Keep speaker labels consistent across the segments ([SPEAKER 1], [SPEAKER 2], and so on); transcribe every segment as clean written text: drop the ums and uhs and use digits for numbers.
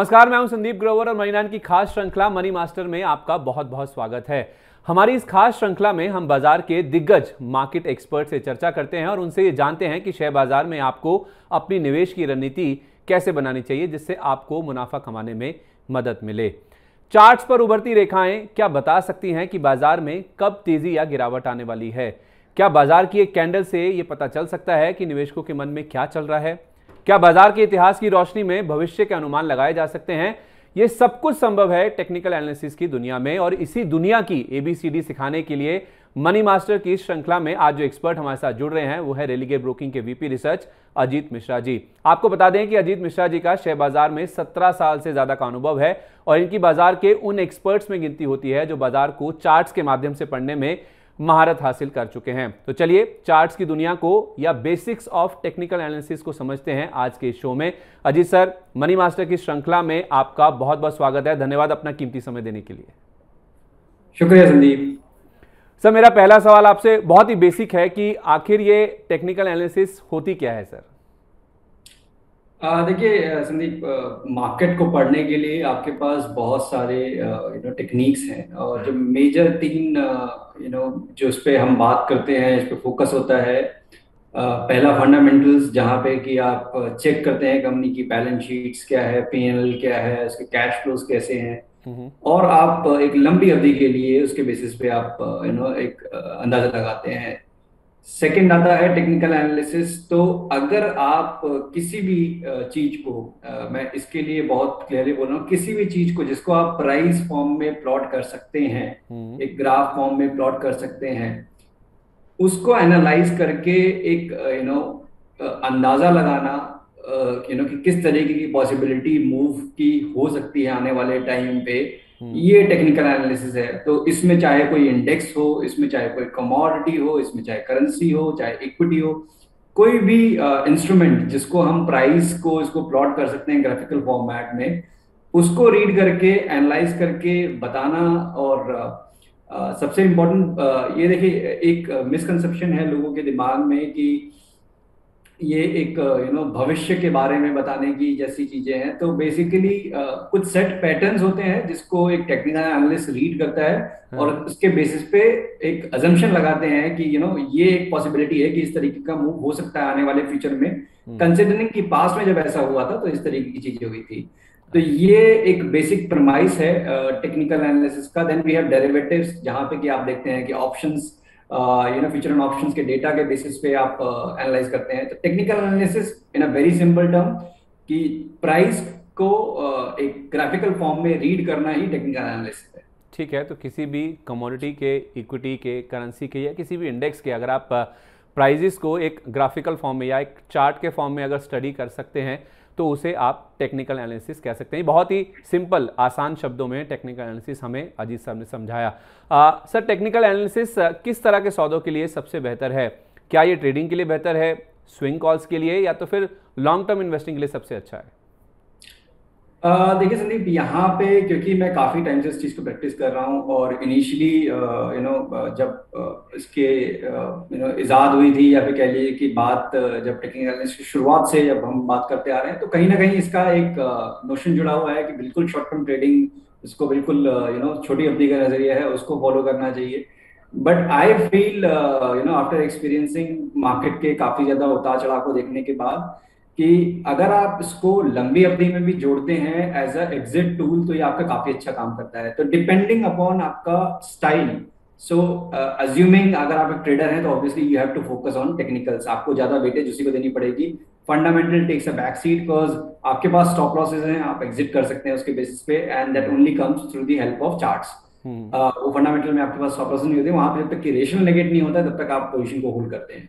[SPEAKER 1] नमस्कार, मैं हूं संदीप ग्रोवर और मनी 9 की खास श्रृंखला मनी मास्टर में आपका बहुत बहुत स्वागत है। हमारी इस खास श्रृंखला में हम बाजार के दिग्गज मार्केट एक्सपर्ट से चर्चा करते हैं और उनसे ये जानते हैं कि शेयर बाजार में आपको अपनी निवेश की रणनीति कैसे बनानी चाहिए जिससे आपको मुनाफा कमाने में मदद मिले। चार्ट्स पर उभरती रेखाएं क्या बता सकती हैं कि बाजार में कब तेजी या गिरावट आने वाली है? क्या बाजार की एक कैंडल से ये पता चल सकता है कि निवेशकों के मन में क्या चल रहा है? क्या बाजार के इतिहास की रोशनी में भविष्य के अनुमान लगाए जा सकते हैं? ये सब कुछ संभव है टेक्निकल एनालिसिस की दुनिया में, और इसी दुनिया की एबीसीडी सिखाने के लिए मनी मास्टर की श्रृंखला में आज जो एक्सपर्ट हमारे साथ जुड़ रहे हैं वो है रेलिगे ब्रोकिंग के वीपी रिसर्च अजीत मिश्रा जी। आपको बता दें कि अजीत मिश्रा जी का शेयर बाजार में 17 साल से ज्यादा का अनुभव है और इनकी बाजार के उन एक्सपर्ट्स में गिनती होती है जो बाजार को चार्ट्स के माध्यम से पढ़ने में महारत हासिल कर चुके हैं। तो चलिए चार्ट्स की दुनिया को या बेसिक्स ऑफ टेक्निकल एनालिसिस को समझते हैं आज के शो में। अजीत सर, मनी मास्टर की श्रृंखला में आपका बहुत बहुत स्वागत है। धन्यवाद अपना कीमती समय देने के लिए।
[SPEAKER 2] शुक्रिया संदीप
[SPEAKER 1] सर, मेरा पहला सवाल आपसे बहुत ही बेसिक है कि आखिर ये टेक्निकल एनालिसिस होती क्या है सर?
[SPEAKER 2] देखिए संदीप, मार्केट को पढ़ने के लिए आपके पास बहुत सारे टेक्निक्स हैं और जो मेजर तीन जो इस पे हम बात करते हैं, इस पे फोकस होता है। पहला फंडामेंटल्स, जहाँ पे कि आप चेक करते हैं कंपनी की बैलेंस शीट्स क्या है, पीएनएल क्या है, उसके कैश फ्लोज कैसे हैं, और आप एक लंबी अवधि के लिए उसके बेसिस पे आप एक अंदाजा लगाते हैं। सेकंड आता है टेक्निकल एनालिसिस। तो अगर आप किसी भी चीज को, मैं इसके लिए बहुत क्लियरली बोल रहा हूँ, किसी भी चीज को जिसको आप प्राइस फॉर्म में प्लॉट कर सकते हैं, एक ग्राफ फॉर्म में प्लॉट कर सकते हैं, उसको एनालाइज करके एक अंदाजा लगाना कि किस तरीके की पॉसिबिलिटी मूव की हो सकती है आने वाले टाइम पे, ये टेक्निकल एनालिसिस है। तो इसमें चाहे कोई इंडेक्स हो, इसमें चाहे कोई कमोडिटी हो, इसमें चाहे करेंसी हो, चाहे इक्विटी हो, कोई भी इंस्ट्रूमेंट जिसको हम प्राइस को इसको प्लॉट कर सकते हैं ग्राफिकल फॉर्मेट में, उसको रीड करके एनालाइज करके बताना। और सबसे इम्पोर्टेंट ये देखिए, एक मिसकंसेप्शन है लोगों के दिमाग में कि ये एक भविष्य के बारे में बताने की जैसी चीजें हैं। तो बेसिकली कुछ सेट पैटर्न्स होते हैं जिसको एक टेक्निकल एनालिस्ट रीड करता है और उसके बेसिस पे एक अजम्पशन लगाते हैं कि ये एक पॉसिबिलिटी है कि इस तरीके का मूव हो सकता है आने वाले फ्यूचर में, कंसिडरिंग कि पास्ट में जब ऐसा हुआ था तो इस तरीके की चीजें हुई थी। तो ये एक बेसिक प्रमाइस है टेक्निकल एनालिसिस का। देन वी हैव डेरिवेटिव्स, जहां पे कि आप देखते हैं कि ऑप्शंस, फ्यूचर एंड ऑप्शंस के डेटा के बेसिस पे आप एनालाइज करते हैं। तो technical analysis in a very simple term कि प्राइस को एक ग्राफिकल फॉर्म में रीड करना ही टेक्निकल एनालिसिस है।
[SPEAKER 1] ठीक है, तो किसी भी कमोडिटी के, इक्विटी के, करेंसी के या किसी भी इंडेक्स के अगर आप प्राइजेस को एक ग्राफिकल फॉर्म में या एक चार्ट के फॉर्म में अगर स्टडी कर सकते हैं तो उसे आप टेक्निकल एनालिसिस कह सकते हैं। बहुत ही सिंपल आसान शब्दों में टेक्निकल एनालिसिस हमें अजीत साहब ने समझाया। सर, टेक्निकल एनालिसिस किस तरह के सौदों के लिए सबसे बेहतर है? क्या ये ट्रेडिंग के लिए बेहतर है, स्विंग कॉल्स के लिए, या तो फिर लॉन्ग टर्म इन्वेस्टिंग के लिए सबसे अच्छा है?
[SPEAKER 2] देखिए संदीप, यहाँ पे क्योंकि मैं काफी टाइम से इस चीज को प्रैक्टिस कर रहा हूँ और इनिशियली जब इसके इजाद हुई थी, या फिर कह लीजिए कि बात जब टेक्निकल एनालिसिस की शुरुआत से जब हम बात करते आ रहे हैं, तो कहीं ना कहीं इसका एक नोशन जुड़ा हुआ है कि बिल्कुल शॉर्ट टर्म ट्रेडिंग, इसको बिल्कुल छोटी अवधि का नजरिया है, उसको फॉलो करना चाहिए। But I feel after experiencing market के काफी ज्यादा उतार चढ़ाव को देखने के बाद कि अगर आप इसको लंबी अवधि में भी जोड़ते हैं एज अ एग्जिट टूल, तो ये आपका काफी अच्छा काम करता है। तो डिपेंडिंग अपॉन आपका स्टाइल, सो अज्यूमिंग अगर आप एक ट्रेडर हैं तो obviously you have to focus on technicals, आपको ज्यादा वेटेज उसी को देनी पड़ेगी। Fundamental takes a back seat because आपके पास स्टॉप लॉसेस हैं, आप एग्जिट कर सकते हैं उसके बेसिस पे, and that only comes through the help of charts. वो फंडामेंटल में आपके पास स्टॉप लॉसेस नहीं होते, वहां पे जब तक कि रेशनल नेगेट नहीं होता तब तक आप पोजीशन को होल्ड करते हैं।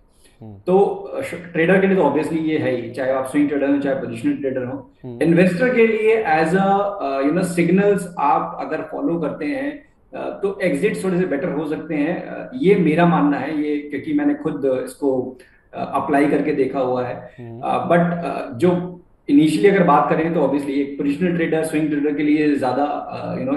[SPEAKER 2] तो ट्रेडर के लिए तो ऑब्वियसली ये है ही, चाहे आप स्विंग ट्रेडर हो चाहे पोजिशनल ट्रेडर हो। इन्वेस्टर के लिए एज अ सिग्नल्स आप अगर फॉलो करते हैं तो एग्जिट थोड़े से बेटर हो सकते हैं, ये मेरा मानना है, ये क्योंकि मैंने खुद इसको अप्लाई करके देखा हुआ है। बट जो इनिशियली अगर बात करें तो ऑब्वियसली एक पोजिशनल ट्रेडर, स्विंग ट्रेडर के लिए ज्यादा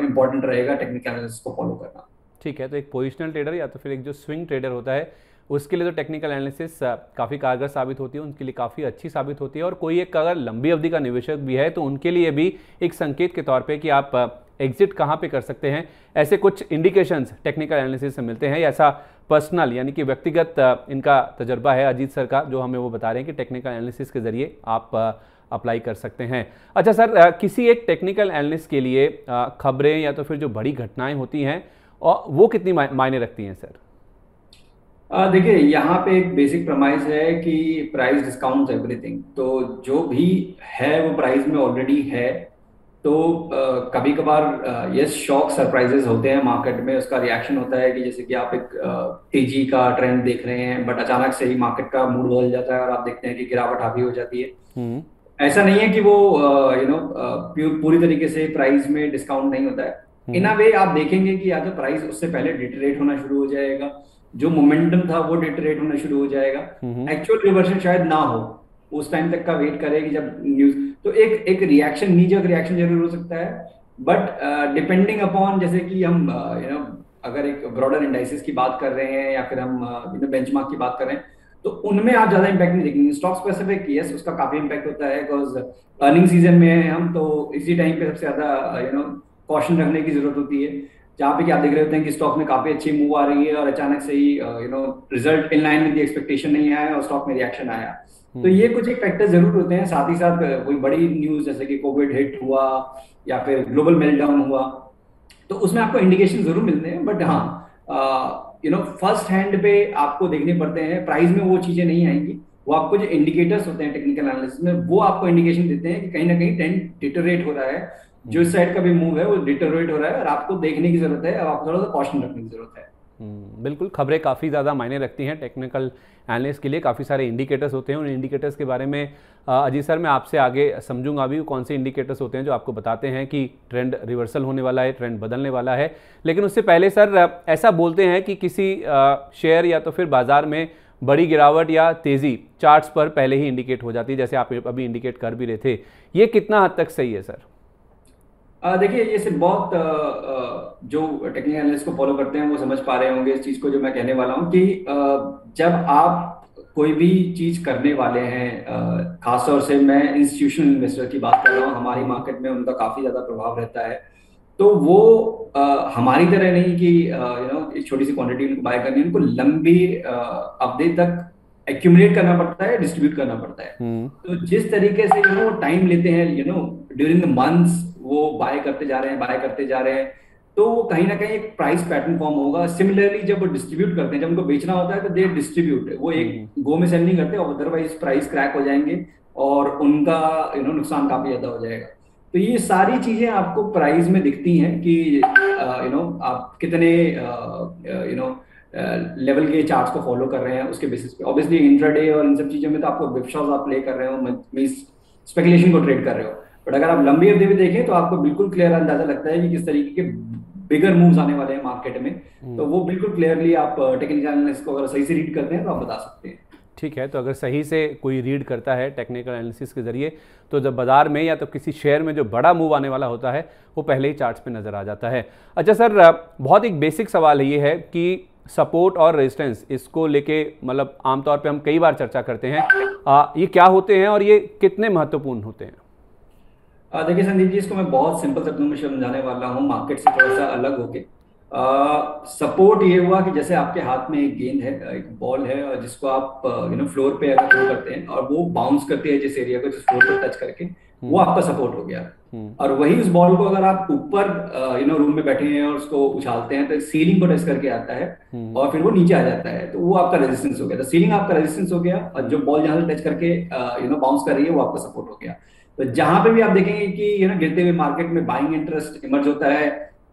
[SPEAKER 2] इंपॉर्टेंट रहेगा टेक्निकल एनालिसिस को फॉलो करना।
[SPEAKER 1] ठीक है, तो एक पोजिशनल ट्रेडर या तो फिर एक जो स्विंग ट्रेडर होता है उसके लिए तो टेक्निकल एनालिसिस काफ़ी कारगर साबित होती है, उनके लिए काफ़ी अच्छी साबित होती है। और कोई एक अगर लंबी अवधि का निवेशक भी है तो उनके लिए भी एक संकेत के तौर पे कि आप एग्जिट कहाँ पे कर सकते हैं, ऐसे कुछ इंडिकेशंस टेक्निकल एनालिसिस से मिलते हैं। ऐसा पर्सनल यानी कि व्यक्तिगत इनका तजर्बा है अजीत सर का, जो हमें वो बता रहे हैं कि टेक्निकल एनालिसिस के ज़रिए आप अप्लाई कर सकते हैं। अच्छा सर, किसी एक टेक्निकल एनालिस्ट के लिए खबरें या तो फिर जो बड़ी घटनाएं होती हैं और वो कितनी मायने रखती हैं सर?
[SPEAKER 2] देखिए, यहाँ पे एक बेसिक प्रमाइस है कि प्राइस डिस्काउंट एवरीथिंग। तो जो भी है वो प्राइस में ऑलरेडी है। तो कभी कभार यस, शॉक सरप्राइजेस होते हैं मार्केट में। उसका रिएक्शन होता है कि जैसे कि आप एक तेजी का ट्रेंड देख रहे हैं, बट अचानक से ही मार्केट का मूड बदल जाता है और आप देखते हैं कि गिरावट हावी हो जाती है। ऐसा नहीं है कि वो पूरी तरीके से प्राइस में डिस्काउंट नहीं होता है। इन अ वे आप देखेंगे कि या तो प्राइस उससे पहले डिटरेट होना शुरू हो जाएगा, जो मोमेंटम था वो डिटरेट होना शुरू हो जाएगा, एक्चुअल रिवर्सन शायद ना हो, उस टाइम तक का वेट करेगी जब न्यूज। तो एक एक रिएक्शन, नीजक रिएक्शन जरूर हो सकता है, बट डिपेंडिंग अपॉन, जैसे कि हम अगर एक ब्रॉडर इंडाइसिस की बात कर रहे हैं या फिर हम बेंचमार्क की बात कर रहे हैं, तो उनमें आप ज्यादा इंपैक्ट नहीं देखेंगे। स्टॉक स्पेसिफिक यस, उसका काफी इंपैक्ट होता है, बिकॉज अर्निंग सीजन में है हम, तो इसी टाइम पे सबसे ज्यादा कॉशन रखने की जरूरत होती है, जहाँ पे कि आप देख रहे होते हैं कि स्टॉक में काफी अच्छी मूव आ रही है और अचानक से ही result in line with the expectation नहीं आया और स्टॉक में रिएक्शन आया। तो ये कुछ एक फैक्टर जरूर होते हैं। साथ ही साथ कोई बड़ी न्यूज जैसे कि कोविड हिट हुआ या फिर ग्लोबल मेल्टडाउन हुआ, तो उसमें आपको इंडिकेशन जरूर मिलते हैं। बट हाँ, फर्स्ट हैंड पे आपको देखने पड़ते हैं, प्राइस में वो चीजें नहीं आएंगी। वो आपको जो इंडिकेटर्स होते हैं टेक्निकल एनालिसिस में, वो आपको इंडिकेशन देते हैं कि कहीं ना कहीं ट्रेंड डिटोरेट हो रहा है, जो इस साइड का भी मूव है वो डिटोरेट हो रहा है और आपको देखने की जरूरत है, और आपको थोड़ा सा कॉशन रखने की जरूरत है।
[SPEAKER 1] बिल्कुल, खबरें काफ़ी ज़्यादा मायने रखती हैं टेक्निकल एनालिस्ट के लिए। काफ़ी सारे इंडिकेटर्स होते हैं, उन इंडिकेटर्स के बारे में अजीत सर मैं आपसे आगे समझूंगा अभी कौन से इंडिकेटर्स होते हैं जो आपको बताते हैं कि ट्रेंड रिवर्सल होने वाला है, ट्रेंड बदलने वाला है। लेकिन उससे पहले सर, ऐसा बोलते हैं कि किसी शेयर या तो फिर बाजार में बड़ी गिरावट या तेज़ी चार्ट्स पर पहले ही इंडिकेट हो जाती है, जैसे आप अभी इंडिकेट कर भी रहे थे। ये कितना हद तक सही है सर?
[SPEAKER 2] देखिए, ये सिर्फ बहुत जो टेक्निकल एनालिस्ट को फॉलो करते हैं वो समझ पा रहे होंगे इस चीज को, जो मैं कहने वाला हूँ कि जब आप कोई भी चीज करने वाले हैं, खासतौर से मैं इंस्टीट्यूशनल इन्वेस्टर की बात कर रहा हूँ, हमारी मार्केट में उनका काफी ज्यादा प्रभाव रहता है। तो वो हमारी तरह नहीं कि एक छोटी सी क्वांटिटी उनको बाय करनी है, उनको लंबी अवधि तक एक्यूमुलेट करना पड़ता है, डिस्ट्रीब्यूट करना पड़ता है। तो जिस तरीके से टाइम लेते हैं, ड्यूरिंग द मंथ्स वो बाय करते जा रहे हैं, बाय करते जा रहे हैं, तो वो कहीं ना कहीं एक प्राइस पैटर्न फॉर्म होगा। सिमिलरली जब वो डिस्ट्रीब्यूट करते हैं, जब उनको बेचना होता है तो दे डिस्ट्रीब्यूट, वो एक गो में सेल नहीं करते, और अदरवाइज प्राइस क्रैक हो जाएंगे और उनका नुकसान काफी ज्यादा हो जाएगा। तो ये सारी चीजें आपको प्राइस में दिखती हैं कि आप कितने लेवल के चार्ट्स को फॉलो कर रहे हैं उसके बेसिस पे। ऑब्वियसली इंट्राडे और इन सब चीजों में तो आपको विपशॉस आप प्ले कर रहे हो, स्पेकुलेशन को ट्रेड कर रहे हो, बट अगर आप लंबी अवधि में देखें तो आपको बिल्कुल क्लियर अंदाजा लगता है कि किस तरीके के बिगर मूव्स आने वाले हैं मार्केट में। तो वो बिल्कुल क्लियरली आप टेक्निकल एनालिसिस को अगर सही से रीड करते हैं तो आप बता सकते हैं।
[SPEAKER 1] ठीक है, तो अगर सही से कोई रीड करता है टेक्निकल एनालिसिस के जरिए, तो जब बाजार में या तो किसी शेयर में जो बड़ा मूव आने वाला होता है वो पहले ही चार्ट्स पे नजर आ जाता है। अच्छा सर, बहुत एक बेसिक सवाल ये है कि सपोर्ट और रेजिस्टेंस, इसको लेके मतलब आमतौर पे हम कई बार चर्चा करते हैं, ये क्या होते हैं और ये कितने महत्वपूर्ण होते हैं?
[SPEAKER 2] देखिए संदीप जी, इसको मैं बहुत सिंपल शब्दों में समझाने वाला हूँ, मार्केट से थोड़ा सा अलग होके। सपोर्ट ये हुआ कि जैसे आपके हाथ में एक गेंद है, एक बॉल है, और जिसको आप फ्लोर पे अगर थ्रो करते हैं और वो बाउंस करती है जिस एरिया को, जिस फ्लोर पे टच करके, वो आपका सपोर्ट हो गया। और वही उस बॉल को अगर आप ऊपर रूम में बैठे हैं और उसको उछालते हैं तो सीलिंग को टच करके आता है और फिर वो नीचे आ जाता है, तो वो आपका रेजिस्टेंस हो गया। तो सीलिंग आपका रेजिस्टेंस हो गया और जो बॉल जहां से टच करके बाउंस कर रही है वो आपका सपोर्ट हो गया। तो जहां पे भी आप देखेंगे कि गिरते हुए मार्केट में बाइंग इंटरेस्ट इमर्ज होता है,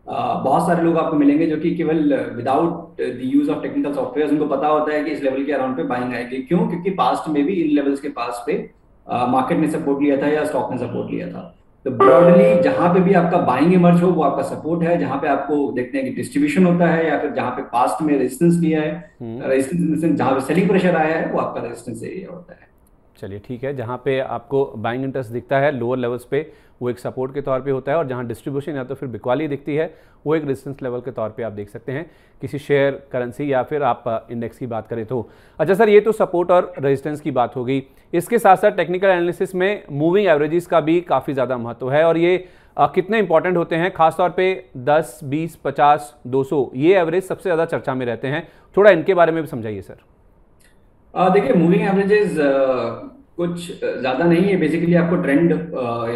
[SPEAKER 2] बहुत सारे लोग आपको मिलेंगे जो कि केवल without the use of technical software उनको पता होता है कि इस लेवल के अराउंड पे बाइंग आएगी। क्यों? क्योंकि पास्ट में भी इन लेवल्स के पास पे मार्केट ने सपोर्ट लिया था या स्टॉक ने सपोर्ट लिया था। तो ब्रॉडली जहां पे भी आपका बाइंग इमर्ज हो वो आपका सपोर्ट है, जहां पे आपको देखते हैं कि डिस्ट्रीब्यूशन होता है या फिर जहां पे पास्ट में रेजिस्टेंस लिया है, रेजिस्टेंस जहां पे सेलिंग प्रेशर आया है वो आपका रेजिस्टेंस एरिया होता है।
[SPEAKER 1] चलिए ठीक है, जहाँ पे आपको बाइंग इंटरेस्ट दिखता है लोअर लेवल्स पे वो एक सपोर्ट के तौर पे होता है, और जहाँ डिस्ट्रीब्यूशन या तो फिर बिकवाली दिखती है वो एक रेजिस्टेंस लेवल के तौर पे आप देख सकते हैं किसी शेयर, करेंसी या फिर आप इंडेक्स की बात करें तो। अच्छा सर, ये तो सपोर्ट और रेजिस्टेंस की बात हो गई। इसके साथ साथ टेक्निकल एनालिसिस में मूविंग एवरेजेस का भी काफ़ी ज़्यादा महत्व है, और ये कितने इंपॉर्टेंट होते हैं, खासतौर पे 10, 20, 50, 200 ये एवरेज सबसे ज़्यादा चर्चा में रहते हैं। थोड़ा इनके बारे में भी समझाइए सर।
[SPEAKER 2] देखिए, मूविंग एवरेजेस कुछ ज्यादा नहीं है, बेसिकली आपको ट्रेंड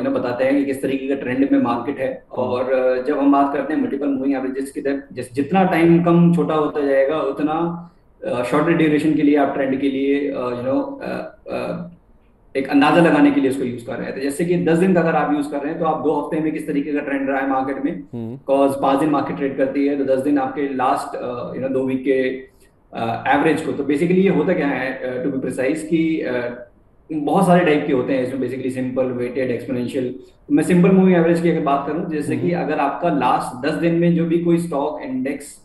[SPEAKER 2] बताते हैं कि किस तरीके का ट्रेंड में मार्केट है। और जब हम बात करते हैं मल्टीपल मूविंग एवरेजेस की तरफ, जितना टाइम कम छोटा होता जाएगा उतना शॉर्टर ड्यूरेशन के लिए आप ट्रेंड के लिए एक अंदाजा लगाने के लिए उसको यूज कर रहे हैं। तो जैसे कि 10 दिन का अगर आप यूज कर रहे हैं तो आप 2 हफ्ते में किस तरीके का ट्रेंड रहा है मार्केट में, बिकॉज 5 दिन मार्केट ट्रेड करती है, तो 10 दिन आपके लास्ट 2 वीक के एवरेज को। तो बेसिकली ये होता क्या है, टू बी प्रिसाइज, कि बहुत सारे टाइप के होते हैं इसमें, बेसिकली सिंपल, वेटेड, एक्सपोनेंशियल। मैं सिंपल मूविंग एवरेज की अगर बात करूं, जैसे कि अगर आपका लास्ट 10 दिन में जो भी कोई स्टॉक, इंडेक्स,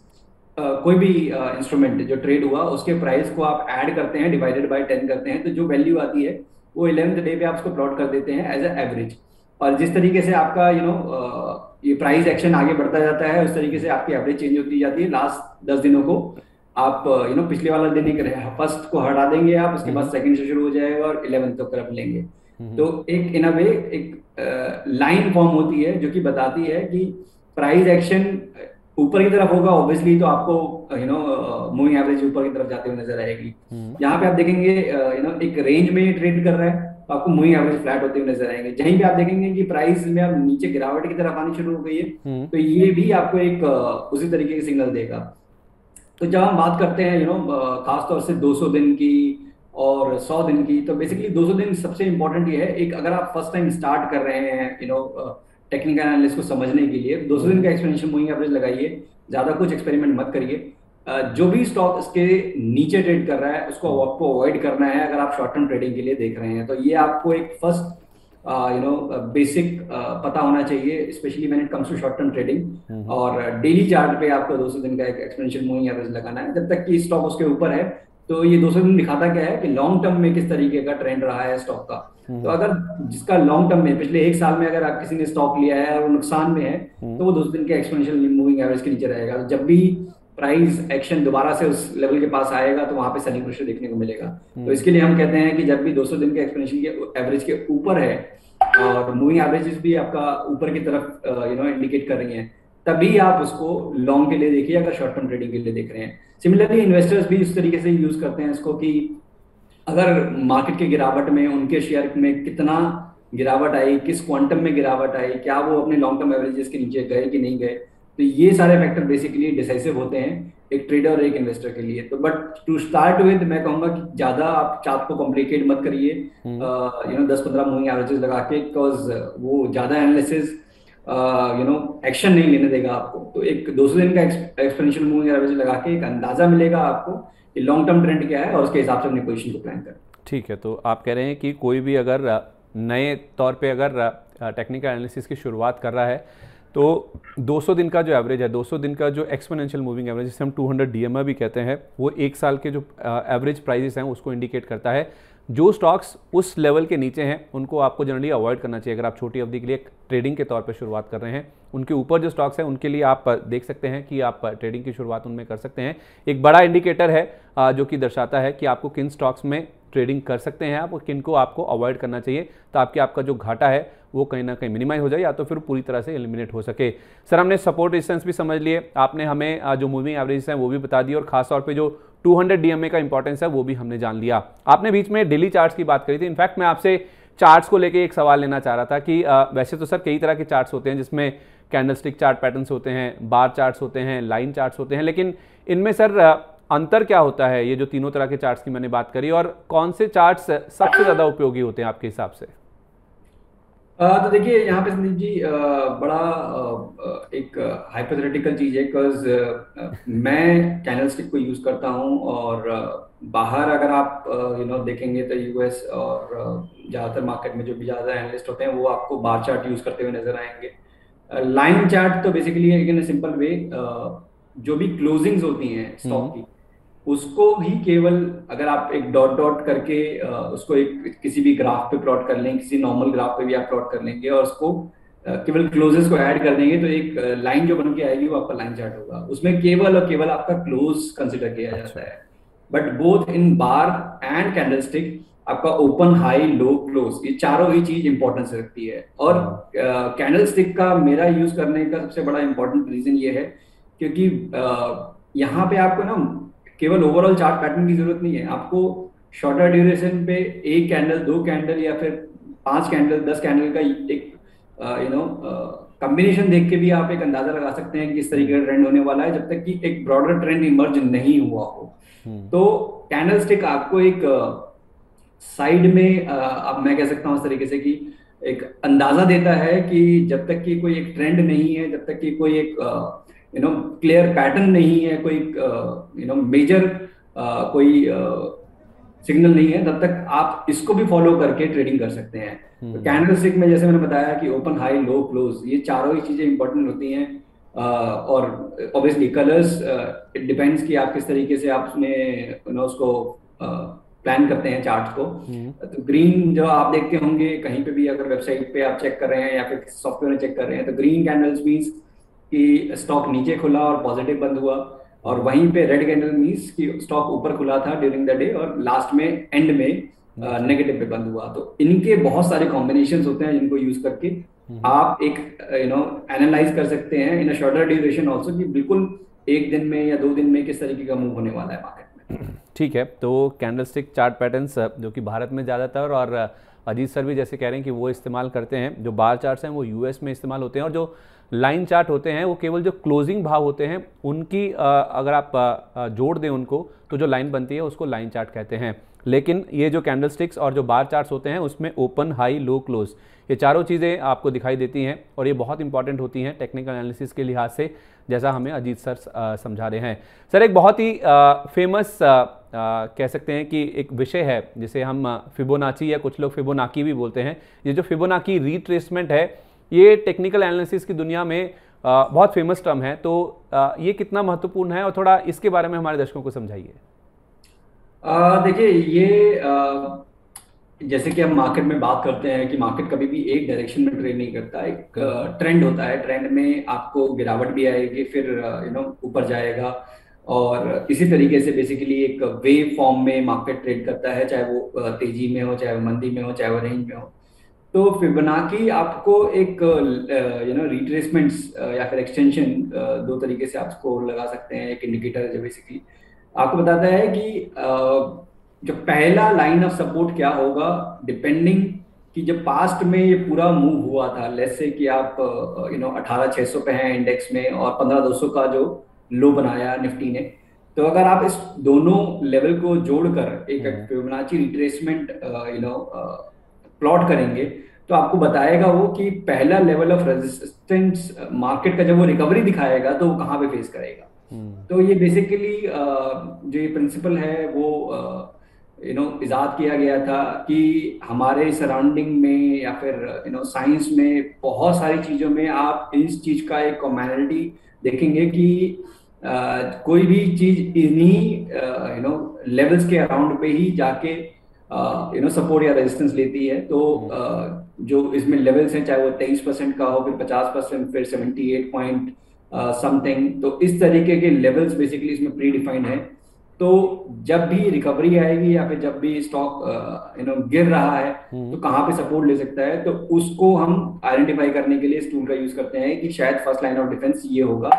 [SPEAKER 2] कोई भी इंस्ट्रूमेंट जो ट्रेड हुआ उसके प्राइस को आप ऐड करते हैं, डिवाइडेड बाय 10 करते हैं, तो जो वैल्यू आती है वो 11th डे पे आप उसको प्लॉट कर देते हैं एज ए एवरेज। और जिस तरीके से आपका ये प्राइस एक्शन आगे बढ़ता जाता है, उस तरीके से आपकी एवरेज चेंज होती जाती है। लास्ट 10 दिनों को आप पिछले वाला दिन ही फर्स्ट को हटा देंगे आप, उसके बाद सेकंड से शुरू हो जाएगा और 11th तक तरफ लेंगे। तो एक इन अ वे एक लाइन फॉर्म होती है जो कि बताती है कि प्राइस एक्शन ऊपर की तरफ होगा ऑब्वियसली, तो आपको मूविंग एवरेज ऊपर की तरफ जाते हुए नजर आएगी। यहाँ पे आप देखेंगे एक रेंज में ट्रेड कर रहा है तो आपको मूविंग एवरेज फ्लैट होते हुए नजर आएंगे। जहीं पे आप देखेंगे कि प्राइस में अब नीचे गिरावट की तरफ आनी शुरू हो गई है, तो ये भी आपको एक उसी तरीके के सिग्नल देगा। तो जब हम बात करते हैं खासतौर से 200 दिन की और 100 दिन की, तो बेसिकली 200 दिन सबसे इंपॉर्टेंट ये है। एक अगर आप फर्स्ट टाइम स्टार्ट कर रहे हैं टेक्निकल एनालिसिस को समझने के लिए, 200 दिन का एक्सपोनेंशियल मूविंग एवरेज लगाइए, ज्यादा कुछ एक्सपेरिमेंट मत करिए। जो भी स्टॉक इसके नीचे ट्रेड कर रहा है उसको आपको अवॉइड करना है अगर आप शॉर्ट टर्म ट्रेडिंग के लिए देख रहे हैं। तो ये आपको एक फर्स्ट बेसिक पता होना चाहिए, specially when it comes to short term trading. और डेली चार्ट पे आपको 200 दिन का एक एक्सपोनेंशियल मूविंग एवरेज लगाना है। जब तक कि स्टॉक उसके ऊपर है, तो ये 200 दिन दिखाता क्या है कि लॉन्ग टर्म में किस तरीके का ट्रेंड रहा है स्टॉक का। तो अगर जिसका लॉन्ग टर्म में पिछले 1 साल में अगर आप किसी ने स्टॉक लिया है और नुकसान में है, तो वो 200 दिन के एक्सपोनेंशियल मूविंग एवरेज के नीचे रहेगा। तो जब भी प्राइस एक्शन दोबारा से उस लेवल के पास आएगा तो वहां पे सेलिंग प्रेशर देखने को मिलेगा। तो इसके लिए हम कहते हैं कि जब भी 200 दिन के एक्सपोनेंशियल के एवरेज के ऊपर है और मूविंग एवरेजेस भी आपका ऊपर की तरफ इंडिकेट कर रही हैं, तभी आप उसको लॉन्ग के लिए देखिए अगर शॉर्ट टर्म ट्रेडिंग के लिए देख रहे हैं। सिमिलरली इन्वेस्टर्स भी इस तरीके से यूज करते हैं इसको कि अगर मार्केट के गिरावट में उनके शेयर में कितना गिरावट आई, किस क्वांटम में गिरावट आई, क्या वो अपने लॉन्ग टर्म एवरेजेस के नीचे गए कि नहीं गए, तो ये सारे फैक्टर बेसिकली डिसाइसिव होते हैं एक ट्रेडर और एक इन्वेस्टर के लिए। तो बट टू स्टार्ट विद मैं कहूंगा कि ज्यादा आप चार्ट को कॉम्प्लिकेट मत करिए 10-15 मूविंग एवरेजेस लगा के, बिकॉज वो ज्यादा एनालिसिस एक्शन नहीं लेने देगा आपको। तो एक 200 दिन का एक्सपोनेंशियल मूविंग एवरेज लगा के एक अंदाजा मिलेगा आपको कि लॉन्ग टर्म ट्रेंड क्या है और उसके हिसाब से अपनी पोजीशन को प्लान करें।
[SPEAKER 1] ठीक है, तो आप कह रहे हैं कि कोई भी अगर नए तौर पे अगर टेक्निकल एनालिसिस की शुरुआत कर रहा है तो 200 दिन का जो एवरेज है, 200 दिन का जो एक्सपोनेंशियल मूविंग एवरेज जिसे हम 200 DMA भी कहते हैं, वो 1 साल के जो एवरेज प्राइसेस हैं उसको इंडिकेट करता है। जो स्टॉक्स उस लेवल के नीचे हैं उनको आपको जनरली अवॉइड करना चाहिए अगर आप छोटी अवधि के लिए ट्रेडिंग के तौर पर शुरुआत कर रहे हैं। उनके ऊपर जो स्टॉक्स हैं उनके लिए आप देख सकते हैं कि आप ट्रेडिंग की शुरुआत उनमें कर सकते हैं। एक बड़ा इंडिकेटर है जो कि दर्शाता है कि आपको किन स्टॉक्स में ट्रेडिंग कर सकते हैं आप और किन को आपको अवॉइड करना चाहिए, ताकि आपका जो घाटा है वो कहीं ना कहीं मिनिमाइज हो जाए या तो फिर पूरी तरह से एलिमिनेट हो सके। सर, हमने सपोर्ट रेजिस्टेंस भी समझ लिए, आपने हमें जो मूविंग एवरेज हैं वो भी बता दी और खासतौर पे जो 200 DMA का इंपॉर्टेंस है वो भी हमने जान लिया। आपने बीच में डेली चार्ट्स की बात करी थी। इनफैक्ट मैं आपसे चार्ट्स को लेके एक सवाल लेना चाह रहा था कि वैसे तो सर कई तरह के चार्ट्स होते हैं जिसमें कैंडलस्टिक चार्ट पैटर्न्स होते हैं, बार चार्ट्स होते हैं, लाइन चार्ट्स होते हैं, लेकिन इनमें सर अंतर क्या होता है? ये जो तीनों तरह के चार्ट्स की मैंने बात करी, और कौन से चार्ट्स सबसे ज़्यादा उपयोगी होते हैं आपके हिसाब से?
[SPEAKER 2] तो देखिए यहाँ पे संदीप जी बड़ा एक हाइपोथेटिकल चीज है, बिकॉज मैं कैंडलस्टिक को यूज करता हूँ और बाहर अगर आप देखेंगे तो यूएस और ज्यादातर मार्केट में जो भी ज्यादा एनालिस्ट होते हैं वो आपको बार चार्ट यूज करते हुए नजर आएंगे। लाइन चार्ट तो बेसिकली इन सिंपल वे जो भी क्लोजिंग्स होती हैं स्टॉक की, उसको भी केवल अगर आप एक डॉट डॉट करके उसको एक किसी भी ग्राफ पे प्लॉट कर लें, किसी नॉर्मल ग्राफ पे भी आप प्लॉट कर लेंगे और उसको केवल क्लोजेस को ऐड कर देंगे तो एक लाइन जो बन के आएगी वो आपका लाइन चार्ट होगा। उसमें केवल और केवल आपका क्लोज कंसिडर किया
[SPEAKER 1] अच्छा।
[SPEAKER 2] जाता है। But both in bar and candlestick आपका ओपन हाई लो क्लोज ये चारों ही चीज इंपॉर्टेंस रखती है। और कैंडलस्टिक का मेरा यूज करने का सबसे बड़ा इंपॉर्टेंट रीजन ये है क्योंकि यहाँ पे आपको ना केवल ओवरऑल चार्ट पैटर्न की जरूरत नहीं है, आपको शॉर्टर ड्यूरेशन पे एक कैंडल, दो कैंडल या फिर 5 कैंडल, 10 कैंडल का एक कॉम्बिनेशन देख के भी आप एक अंदाजा लगा सकते हैं कि किस तरीके का ट्रेंड होने वाला है, जब तक कि एक ब्रॉडर ट्रेंड इमर्ज नहीं हुआ हो। तो कैंडलस्टिक आपको एक साइड में अब मैं कह सकता हूं इस तरीके से कि एक अंदाजा देता है कि जब तक कि कोई एक ट्रेंड नहीं है, जब तक कि कोई एक क्लियर पैटर्न नहीं है, कोई मेजर कोई सिग्नल नहीं है, तब तक आप इसको भी फॉलो करके ट्रेडिंग कर सकते हैं। तो कैंडलस्टिक में जैसे मैंने बताया कि ओपन हाई लो क्लोज ये चारों ही चीजें इंपॉर्टेंट होती हैं। और ऑब्वियसली कलर्स इट डिपेंड्स कि आप किस तरीके से आप उसमें उसको प्लान करते हैं चार्ट को। तो ग्रीन जो आप देखते होंगे कहीं पे भी, अगर वेबसाइट पे आप चेक कर रहे हैं या फिर सॉफ्टवेयर में चेक कर रहे हैं, तो ग्रीन कैंडल्स मीन्स कि स्टॉक नीचे खुला और पॉजिटिव बंद हुआ, और वहीं पे रेड कैंडल मीन्स कि स्टॉक ऊपर खुला था ड्यूरिंग द डे और लास्ट में एंड में नेगेटिव पे बंद हुआ। तो इनके बहुत सारे कॉम्बिनेशंस होते हैं जिनको यूज करके आप एक एनालाइज कर सकते हैं इन अ शॉर्टर ड्यूरेशन ऑल्सो कि बिल्कुल एक दिन में या 2 दिन में किस तरीके का मूव होने वाला है मार्केट में।
[SPEAKER 1] ठीक है, तो कैंडलस्टिक चार्ट पैटर्न्स जो कि भारत में ज़्यादातर, और अजीत सर भी जैसे कह रहे हैं कि वो इस्तेमाल करते हैं, जो बार चार्ट्स हैं वो यूएस में इस्तेमाल होते हैं, और जो लाइन चार्ट होते हैं वो केवल जो क्लोजिंग भाव होते हैं उनकी अगर आप जोड़ दें उनको तो जो लाइन बनती है उसको लाइन चार्ट कहते हैं। लेकिन ये जो कैंडलस्टिक्स और जो बार चार्ट्स होते हैं उसमें ओपन हाई लो क्लोज ये चारों चीज़ें आपको दिखाई देती हैं, और ये बहुत इंपॉर्टेंट होती हैं टेक्निकल एनालिसिस के लिहाज से, जैसा हमें अजीत सर समझा रहे हैं। सर, एक बहुत ही फेमस कह सकते हैं कि एक विषय है जिसे हम फिबोनाची या कुछ लोग फिबोनाकी भी बोलते हैं। ये जो फिबोनाकी रिट्रेसमेंट है ये टेक्निकल एनालिसिस की दुनिया में बहुत फेमस टर्म है, तो ये कितना महत्वपूर्ण है और थोड़ा इसके बारे में हमारे दर्शकों को समझाइए।
[SPEAKER 2] देखिए, ये जैसे कि हम मार्केट में बात करते हैं कि मार्केट कभी भी एक डायरेक्शन में ट्रेड नहीं करता, एक ट्रेंड होता है। ट्रेंड में आपको गिरावट भी आएगी, फिर ऊपर जाएगा, और इसी तरीके से बेसिकली एक वेव फॉर्म में मार्केट ट्रेड करता है, चाहे वो तेजी में हो, चाहे वो मंदी में हो, चाहे वो रेंज में हो। तो फिबोनाची आपको एक रिट्रेसमेंट्स या फिर एक्सटेंशन, दो तरीके से आप इसको लगा सकते हैं। एक इंडिकेटर है जो बेसिकली आपको बताता है कि जो पहला लाइन ऑफ सपोर्ट क्या होगा, डिपेंडिंग कि जब पास्ट में ये पूरा मूव हुआ था, लेट्स से कि आप 18,600 पे हैं इंडेक्स में और 15,200 का जो लो बनाया निफ्टी ने, तो अगर आप इस दोनों लेवल को जोड़कर एक फिबोनाची रिट्रेसमेंट प्लॉट करेंगे तो आपको बताएगा वो कि पहला लेवल ऑफ रेजिस्टेंस मार्केट का जब वो रिकवरी दिखाएगा तो वो कहाँ पे फेस करेगा। तो ये बेसिकली जो ये प्रिंसिपल है वो इजाद किया गया था कि हमारे सराउंडिंग में या फिर साइंस में बहुत सारी चीजों में आप इस चीज का एक कॉमनैलिटी देखेंगे कि कोई भी चीज इन्हीं लेवल्स के अराउंड पे ही जाके सपोर्ट या रेजिस्टेंस लेती है। तो जो इसमें लेवल्स हैं, चाहे वो 23% का हो, फिर 50%, फिर 78 पॉइंट समथिंग, तो इस तरीके के लेवल्स बेसिकली इसमें प्री डिफाइंड है। तो जब भी रिकवरी आएगी या फिर जब भी स्टॉक गिर रहा है तो कहाँ पे सपोर्ट ले सकता है, तो उसको हम आइडेंटिफाई करने के लिए इस टूल का यूज करते हैं कि शायद फर्स्ट लाइन ऑफ डिफेंस ये होगा,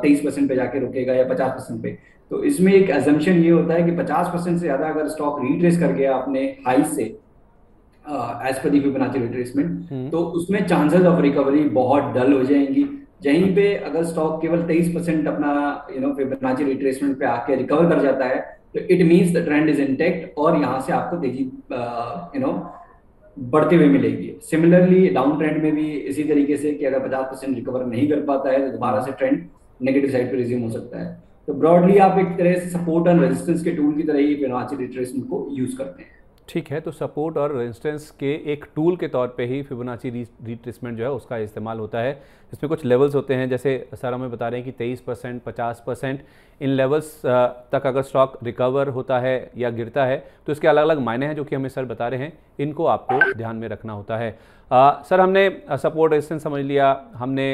[SPEAKER 2] 23% पे जाके रुकेगा या 50% पे। तो इसमें एक अजम्पशन ये होता है कि 50% से ज्यादा अगर स्टॉक रिट्रेस कर गया अपने हाई से एज पर दी फिबोनाची रिट्रेसमेंट, तो उसमें चांसेस ऑफ रिकवरी बहुत डल हो जाएंगी। यहीं पे अगर स्टॉक केवल 23% अपना फिबोनाची रिट्रेसमेंट पे आके रिकवर कर जाता है तो it means the trend is intact और यहाँ से आपको तेजी बढ़ते हुए मिलेगी। सिमिलरली डाउन ट्रेंड में भी इसी तरीके से कि अगर 50% रिकवर नहीं कर पाता है तो दोबारा से ट्रेंड नेगेटिव साइड पे रिज्यूम हो सकता है। तो ब्रॉडली आप एक तरह से सपोर्ट और रेजिस्टेंस के टूल की तरह ही फिबोनाची रिट्रेसमेंट को यूज करते हैं।
[SPEAKER 1] ठीक है, तो सपोर्ट और रेजिस्टेंस के एक टूल के तौर पे ही फिबोनाची रिट्रेसमेंट जो है उसका इस्तेमाल होता है, इसमें कुछ लेवल्स होते हैं, जैसे सर हमें बता रहे हैं कि 23%, 50%, इन लेवल्स तक अगर स्टॉक रिकवर होता है या गिरता है तो इसके अलग अलग मायने हैं जो कि हमें सर बता रहे हैं, इनको आपको ध्यान में रखना होता है। सर हमने सपोर्ट रेजिस्टेंस समझ लिया, हमने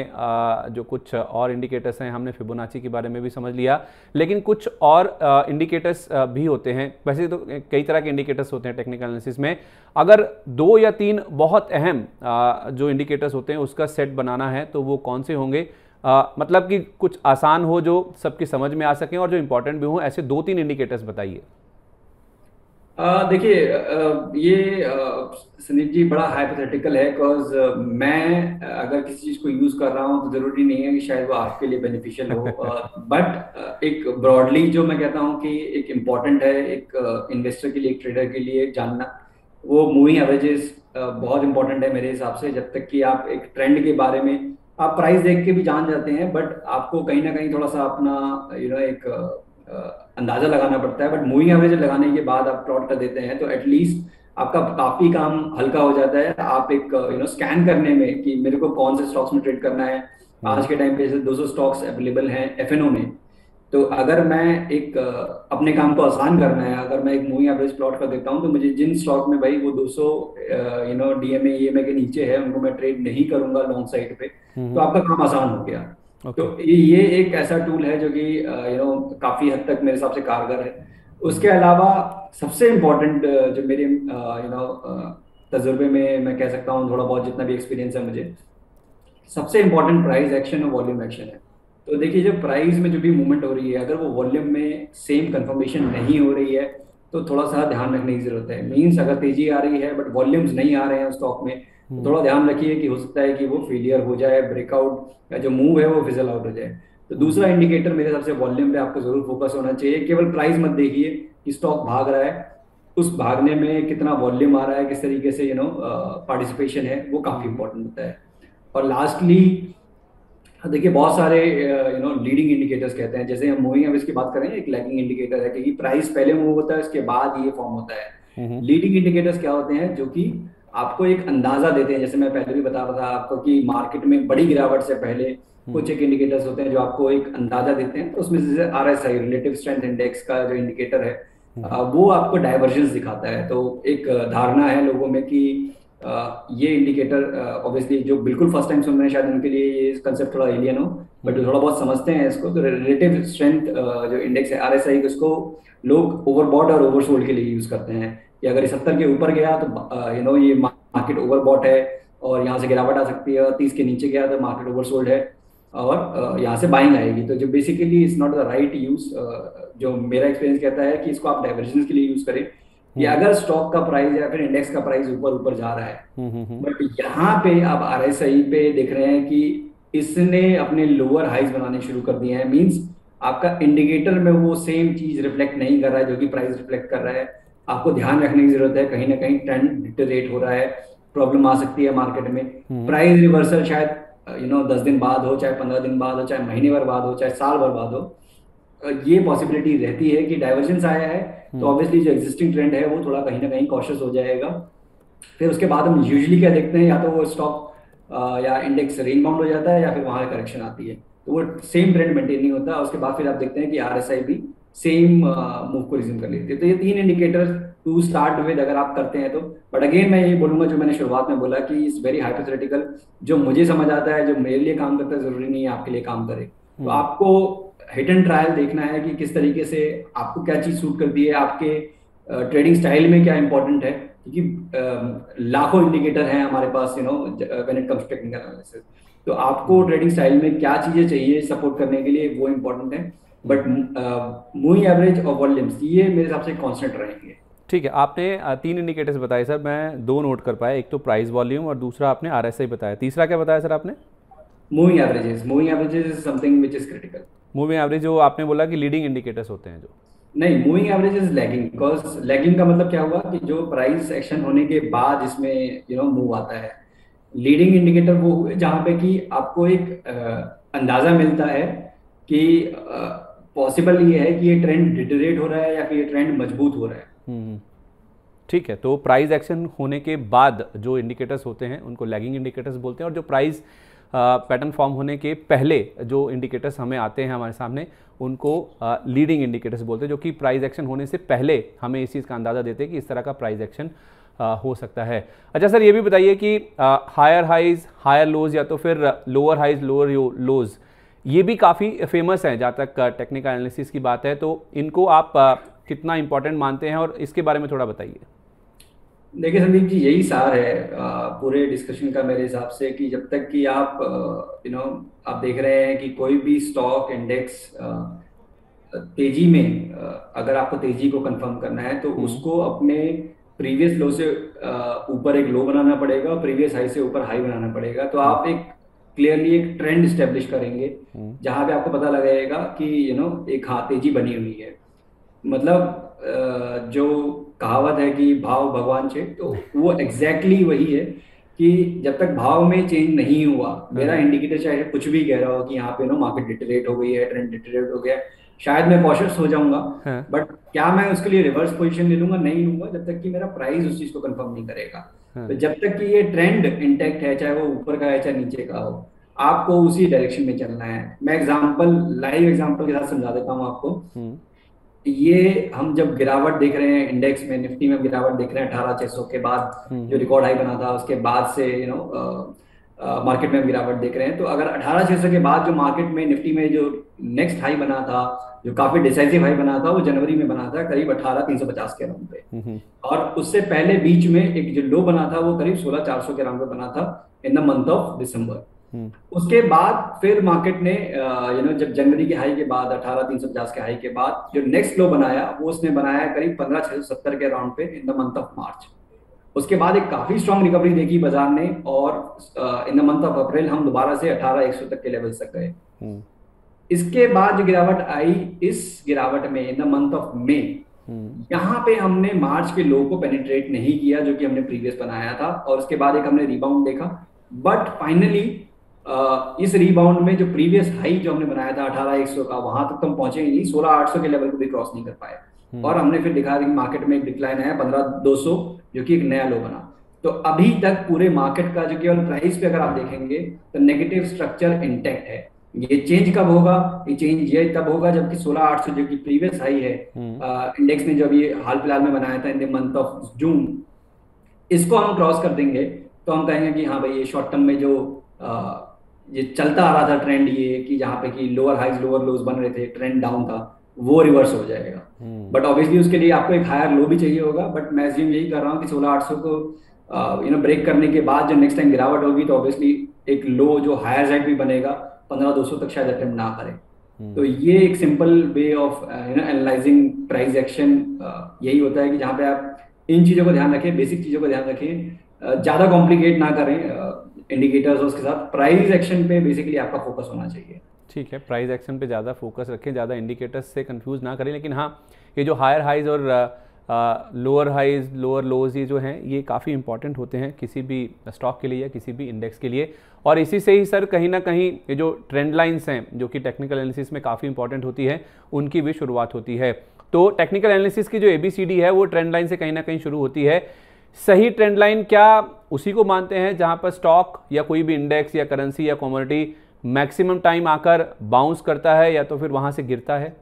[SPEAKER 1] जो कुछ और इंडिकेटर्स हैं, हमने फिबोनाची के बारे में भी समझ लिया, लेकिन कुछ और इंडिकेटर्स भी होते हैं। वैसे तो कई तरह के इंडिकेटर्स होते हैं टेक्निकल एनालिसिस में, अगर 2 या 3 बहुत अहम जो इंडिकेटर्स होते हैं उसका सेट बनाना है तो वो कौन से होंगे? मतलब कि कुछ आसान हो, जो सबकी समझ में आ सकें और जो इंपॉर्टेंट भी हों, ऐसे 2-3 इंडिकेटर्स बताइए।
[SPEAKER 2] देखिए, ये संदीप जी बड़ा हाइपोथेटिकल है, बिकॉज मैं अगर किसी चीज को यूज कर रहा हूँ तो जरूरी नहीं है कि शायद वो आपके लिए बेनिफिशियल हो। बट एक ब्रॉडली जो मैं कहता हूँ कि एक इम्पॉर्टेंट है एक इन्वेस्टर के लिए, एक ट्रेडर के लिए जानना, वो मूविंग एवरेजेस बहुत इंपॉर्टेंट है मेरे हिसाब से। जब तक कि आप एक ट्रेंड के बारे में आप प्राइस देख के भी जान जाते हैं, बट आपको कहीं ना कहीं थोड़ा सा अपना एक अंदाजा लगाना पड़ता है। बट मूविंग एवरेज लगाने के बाद आप प्लॉट कर देते हैं तो एटलीस्ट आपका काफी काम हल्का हो जाता है। आप एक स्कैन करने में कि मेरे को कौन से स्टॉक्स में ट्रेड करना है। आज के टाइम पे जैसे 200 स्टॉक्स अवेलेबल हैं एफएनओ में, तो अगर मैं एक अपने काम को आसान करना है, अगर मैं एक मूविंग एवरेज प्लॉट कर देता हूँ तो मुझे जिन स्टॉक में भाई वो 200 डीएमए ईएमए के नीचे है उनको मैं ट्रेड नहीं करूंगा लॉन्ग साइड पे, तो आपका काम आसान हो गया। तो ये एक ऐसा टूल है जो कि काफी हद तक मेरे हिसाब से कारगर है। उसके अलावा सबसे इम्पोर्टेंट जो मेरे तजुर्बे में मैं कह सकता हूँ, थोड़ा बहुत जितना भी एक्सपीरियंस है मुझे, सबसे इम्पोर्टेंट प्राइस एक्शन और वॉल्यूम एक्शन है। तो देखिए, जब प्राइस में जो भी मूवमेंट हो रही है, अगर वो वॉल्यूम में सेम कंफर्मेशन नहीं हो रही है तो थोड़ा सा ध्यान रखने की जरूरत है। मीन्स अगर तेजी आ रही है बट वॉल्यूम्स नहीं आ रहे हैं स्टॉक में, तो थोड़ा ध्यान रखिए कि हो सकता है कि वो फेलियर हो जाए, ब्रेकआउट या जो मूव है वो फिजल आउट हो जाए। तो दूसरा इंडिकेटर मेरे हिसाब से वॉल्यूम पे आपको जरूर फोकस होना चाहिए। केवल प्राइस मत देखिए कि स्टॉक भाग रहा है, उस भागने में कितना वॉल्यूम आ रहा है, किस तरीके से पार्टिसिपेशन है, वो काफी इंपॉर्टेंट होता है। और लास्टली देखिए, बहुत सारे लीडिंग इंडिकेटर्स कहते हैं, जैसे हम मूविंग एवरेज की बात करें, एक लैगिंग इंडिकेटर है क्योंकि प्राइस पहले मूव होता है उसके बाद ये फॉर्म होता है। लीडिंग इंडिकेटर्स क्या होते हैं? जो कि आपको एक अंदाजा देते हैं, जैसे मैं पहले भी बता रहा था आपको कि मार्केट में बड़ी गिरावट से पहले कुछ एक इंडिकेटर्स होते हैं जो आपको एक अंदाजा देते हैं। तो उसमें जैसे RSI, रिलेटिव स्ट्रेंथ इंडेक्स का जो इंडिकेटर है, वो आपको डाइवर्जेंस दिखाता है। तो एक धारणा है लोगों में कि ये इंडिकेटर, ऑब्वियसली जो बिल्कुल फर्स्ट टाइम सुन रहे हैं शायद उनके लिए ये कंसेप्ट थोड़ा एलियन हो, बट जो थोड़ा बहुत समझते हैं इसको, तो रिलेटिव स्ट्रेंथ जो इंडेक्स है RSI, उसको लोग ओवरबॉट और ओवरसोल्ड के लिए यूज करते हैं कि अगर 70 के ऊपर गया तो ये मार्केट ओवरबॉट है और यहाँ से गिरावट आ सकती है, और 30 के नीचे गया तो मार्केट ओवरसोल्ड है और यहाँ से बाइंग आएगी। तो जो basically it's not the right use. जो मेरा एक्सपीरियंस कहता है कि इसको आप डाइवर्जेंस के लिए यूज करें कि अगर स्टॉक का प्राइस या फिर इंडेक्स का प्राइस ऊपर ऊपर जा रहा है, बट यहाँ पे आप RSI पे देख रहे हैं कि इसने अपने लोअर हाइज बनाने शुरू कर दिए हैं, मींस आपका इंडिकेटर में वो सेम चीज रिफ्लेक्ट नहीं कर रहा है जो कि प्राइस रिफ्लेक्ट कर रहा है। आपको ध्यान रखने की जरूरत है, कहीं ना कहीं ट्रेंड डिटेरेट हो रहा है, प्रॉब्लम आ सकती है मार्केट में। प्राइस रिवर्सल शायद 10 दिन बाद हो, चाहे 15 दिन बाद हो, चाहे महीने भर बाद हो, चाहे साल भर बाद हो, ये पॉसिबिलिटी रहती है कि डाइवर्जेंस आया है तो ऑब्वियसली जो एग्जिस्टिंग ट्रेंड है वो थोड़ा कहीं ना कहीं कॉशियस हो जाएगा। फिर उसके बाद हम यूजुअली क्या देखते हैं, या तो वो स्टॉक या इंडेक्स रेंज बाउंड हो जाता है या फिर वहां करेक्शन आती है, तो वो सेम ट्रेंड मेंटेन नहीं होता। उसके बाद फिर आप देखते हैं कि RSI भी सेम मूव को रिज्यूम कर लेती है। तो ये 3 इंडिकेटर टू स्टार्ट विद अगर आप करते हैं तो। बट अगेन मैं ये बोलूंगा जो मैंने शुरुआत में बोला कि इट्स वेरी हाइपोथेटिकल। जो मुझे समझ आता है, जो मेरे लिए काम करता है, जरूरी नहीं है आपके लिए काम करे। तो आपको हिट एंड ट्रायल देखना है कि किस तरीके से आपको क्या चीज सूट करती है, आपके ट्रेडिंग स्टाइल में क्या इंपॉर्टेंट है, क्योंकि लाखों इंडिकेटर हैं हमारे पास when it comes technical analysis. तो आपको ट्रेडिंग स्टाइल में क्या चीजें चाहिए सपोर्ट करने के लिए, वो इंपॉर्टेंट है। बट मूविंग एवरेज और वॉल्यूम्स ये मेरे हिसाब से कांस्टेंट रहेंगे।
[SPEAKER 1] ठीक है, आपने 3 इंडिकेटर्स बताए सर, मैं 2 नोट कर पाया, एक तो प्राइस वॉल्यूम और दूसरा आपने RSI बताया, तीसरा क्या बताया सर आपने?
[SPEAKER 2] Moving averages. Moving averages is something which is critical.
[SPEAKER 1] Moving average जो आपने बोला कि लीडिंग इंडिकेटर्स होते हैं जो?
[SPEAKER 2] नहीं, moving average is lagging. Because lagging का मतलब क्या हुआ कि जो प्राइस एक्शन होने के बाद इसमें मूव आता है। लीडिंग इंडिकेटर वो हुए जहां पे कि आपको एक अंदाजा मिलता है कि पॉसिबल ये है कि ये ट्रेंड डिटेरेट हो रहा है या फिर ये ट्रेंड मजबूत हो रहा है।
[SPEAKER 1] ठीक है, तो प्राइस एक्शन होने के बाद जो इंडिकेटर्स होते हैं उनको लैगिंग इंडिकेटर्स बोलते हैं, और जो प्राइस पैटर्न फॉर्म होने के पहले जो इंडिकेटर्स हमें आते हैं हमारे सामने, उनको लीडिंग इंडिकेटर्स बोलते हैं, जो कि प्राइस एक्शन होने से पहले हमें इस चीज़ का अंदाज़ा देते हैं कि इस तरह का प्राइस एक्शन हो सकता है। अच्छा सर, ये भी बताइए कि हायर हाइज हायर लोज या तो फिर लोअर हाइज लोअर लोज, ये भी काफ़ी फेमस है जहाँ तक टेक्निकल एनालिसिस की बात है, तो इनको आप कितना इंपॉर्टेंट मानते हैं और इसके बारे में थोड़ा बताइए।
[SPEAKER 2] देखिए संदीप जी, यही सार है पूरे डिस्कशन का मेरे हिसाब से, कि जब तक कि आप आप देख रहे हैं कि कोई भी स्टॉक इंडेक्स तेजी में, अगर आपको तेजी को कंफर्म करना है तो उसको अपने प्रीवियस लो से ऊपर एक लो बनाना पड़ेगा और प्रीवियस हाई से ऊपर हाई बनाना पड़ेगा। तो आप एक क्लियरली एक ट्रेंड स्टेब्लिश करेंगे जहां पे आपको पता लगेगा कि एक हाँ तेजी बनी हुई है। मतलब जो कहावत है कि भाव भगवान छे, तो वो एग्जैक्टली वही है कि जब तक भाव में चेंज नहीं हुआ, मेरा इंडिकेटर चाहे कुछ भी कह रहा हो कि यहाँ पे मार्केट डिटेरेट हो गई है, ट्रेंड डिटेरेट हो गया, शायद मैं कॉशियस हो जाऊंगा, बट क्या मैं उसके लिए रिवर्स पोजीशन ले लूंगा? नहीं लूंगा, जब तक कि मेरा प्राइस उस चीज को कंफर्म नहीं करेगा। तो जब तक कि ये ट्रेंड इंटैक्ट है, चाहे वो ऊपर का है चाहे नीचे का हो, आपको उसी डायरेक्शन में चलना है। मैं लाइव एग्जांपल के साथ समझा देता हूँ आपको। ये हम जब गिरावट देख रहे हैं इंडेक्स में, निफ्टी में गिरावट देख रहे हैं 18,600 के बाद जो रिकॉर्ड हाई बना था, उसके बाद से मार्केट में गिरावट देख रहे हैं। तो अगर 18,600 के बाद जो मार्केट में निफ्टी में जो नेक्स्ट हाई बना था, जो काफी डिसाइसिव हाई बना था, वो जनवरी में बना था करीब 18,350 के अराउंड पे, और उससे पहले बीच में एक जो लो बना था वो करीब 16,400 के अराउंड पे बना था इन द मंथ ऑफ दिसंबर। उसके बाद फिर मार्केट ने जब जनवरी के हाई के बाद 18,350 के हाई के बाद जो नेक्स्ट लो बनाया, वो उसने बनाया करीब 15,670 के अराउंड पे इन द मंथ ऑफ मार्च। उसके बाद एक काफी स्ट्रॉन्ग रिकवरी देखी बाजार ने, और इन द मंथ ऑफ अप्रैल हम दोबारा से 18,100 तक के लेवल तक गए। इसके बाद जो गिरावट आई, इस गिरावट में in the month of May, यहाँ पे हमने मार्च के लो को पेनिट्रेट नहीं किया जो कि हमने प्रीवियस बनाया था, और उसके बाद एक हमने रिबाउंड देखा। बट फाइनली इस रिबाउंड में जो प्रीवियस हाई जो हमने बनाया था 18,100 का, वहां तक तो हम पहुंचे ही नहीं, 16,800 के लेवल को भी क्रॉस नहीं कर पाए, और हमने फिर दिखा कि मार्केट में एक डिक्लाइन आया 15,200, जो कि एक नया लो बना। तो अभी तक पूरे मार्केट का जो केवल प्राइस पे अगर आप देखेंगे तो नेगेटिव स्ट्रक्चर इंटैक्ट है। ये चेंज कब होगा? ये चेंज ये तब होगा जबकि 16,800 जो कि प्रीवियस हाई है इंडेक्स ने जब ये हाल फिलहाल में बनाया था इन द मंथ ऑफ जून, इसको हम क्रॉस कर देंगे तो हम कहेंगे कि हाँ भाई, ये शॉर्ट टर्म में जो ये चलता आ रहा था ट्रेंड, ये कि जहाँ पे कि लोअर हाइज लोअर लोज बन रहे थे, ट्रेंड डाउन था, वो रिवर्स हो जाएगा। बट ऑब्वियसली उसके लिए आपको एक हायर लो भी चाहिए होगा। बट मैं अज्यूम यही कर रहा हूँ कि 16,800 को ब्रेक करने के बाद जो नेक्स्ट टाइम गिरावट होगी तो ऑब्वियसली एक लो जो हायर साइड भी बनेगा 15,200 तक शायद अटेम्प्ट ना करे। तो ये एक simple way of analysing price action यही होता है कि जहाँ पे आप इन चीजों को ध्यान रखें, बेसिक चीजों को ध्यान रखें, ज्यादा कॉम्प्लिकेट ना करें इंडिकेटर्स, उसके साथ प्राइस एक्शन पे बेसिकली आपका फोकस होना चाहिए।
[SPEAKER 1] ठीक है, प्राइस एक्शन पे ज़्यादा फोकस रखें, ज़्यादा इंडिकेटर्स से कंफ्यूज ना करें। लेकिन हाँ, ये जो हायर हाइज और लोअर हाइज लोअर लोज ये जो हैं, ये काफ़ी इंपॉर्टेंट होते हैं किसी भी स्टॉक के लिए या किसी भी इंडेक्स के लिए। और इसी से ही सर कहीं ना कहीं ये जो ट्रेंड लाइंस हैं जो कि टेक्निकल एनालिसिस में काफ़ी इंपॉर्टेंट होती है, उनकी भी शुरुआत होती है। तो टेक्निकल एनालिसिस की जो ABCD है वो ट्रेंड लाइन से कहीं ना कहीं शुरू होती है। सही ट्रेंड लाइन क्या उसी को मानते हैं जहां पर स्टॉक या कोई भी इंडेक्स या करेंसी या कमोडिटी मैक्सिमम टाइम आकर बाउंस करता है या तो फिर वहां से गिरता है?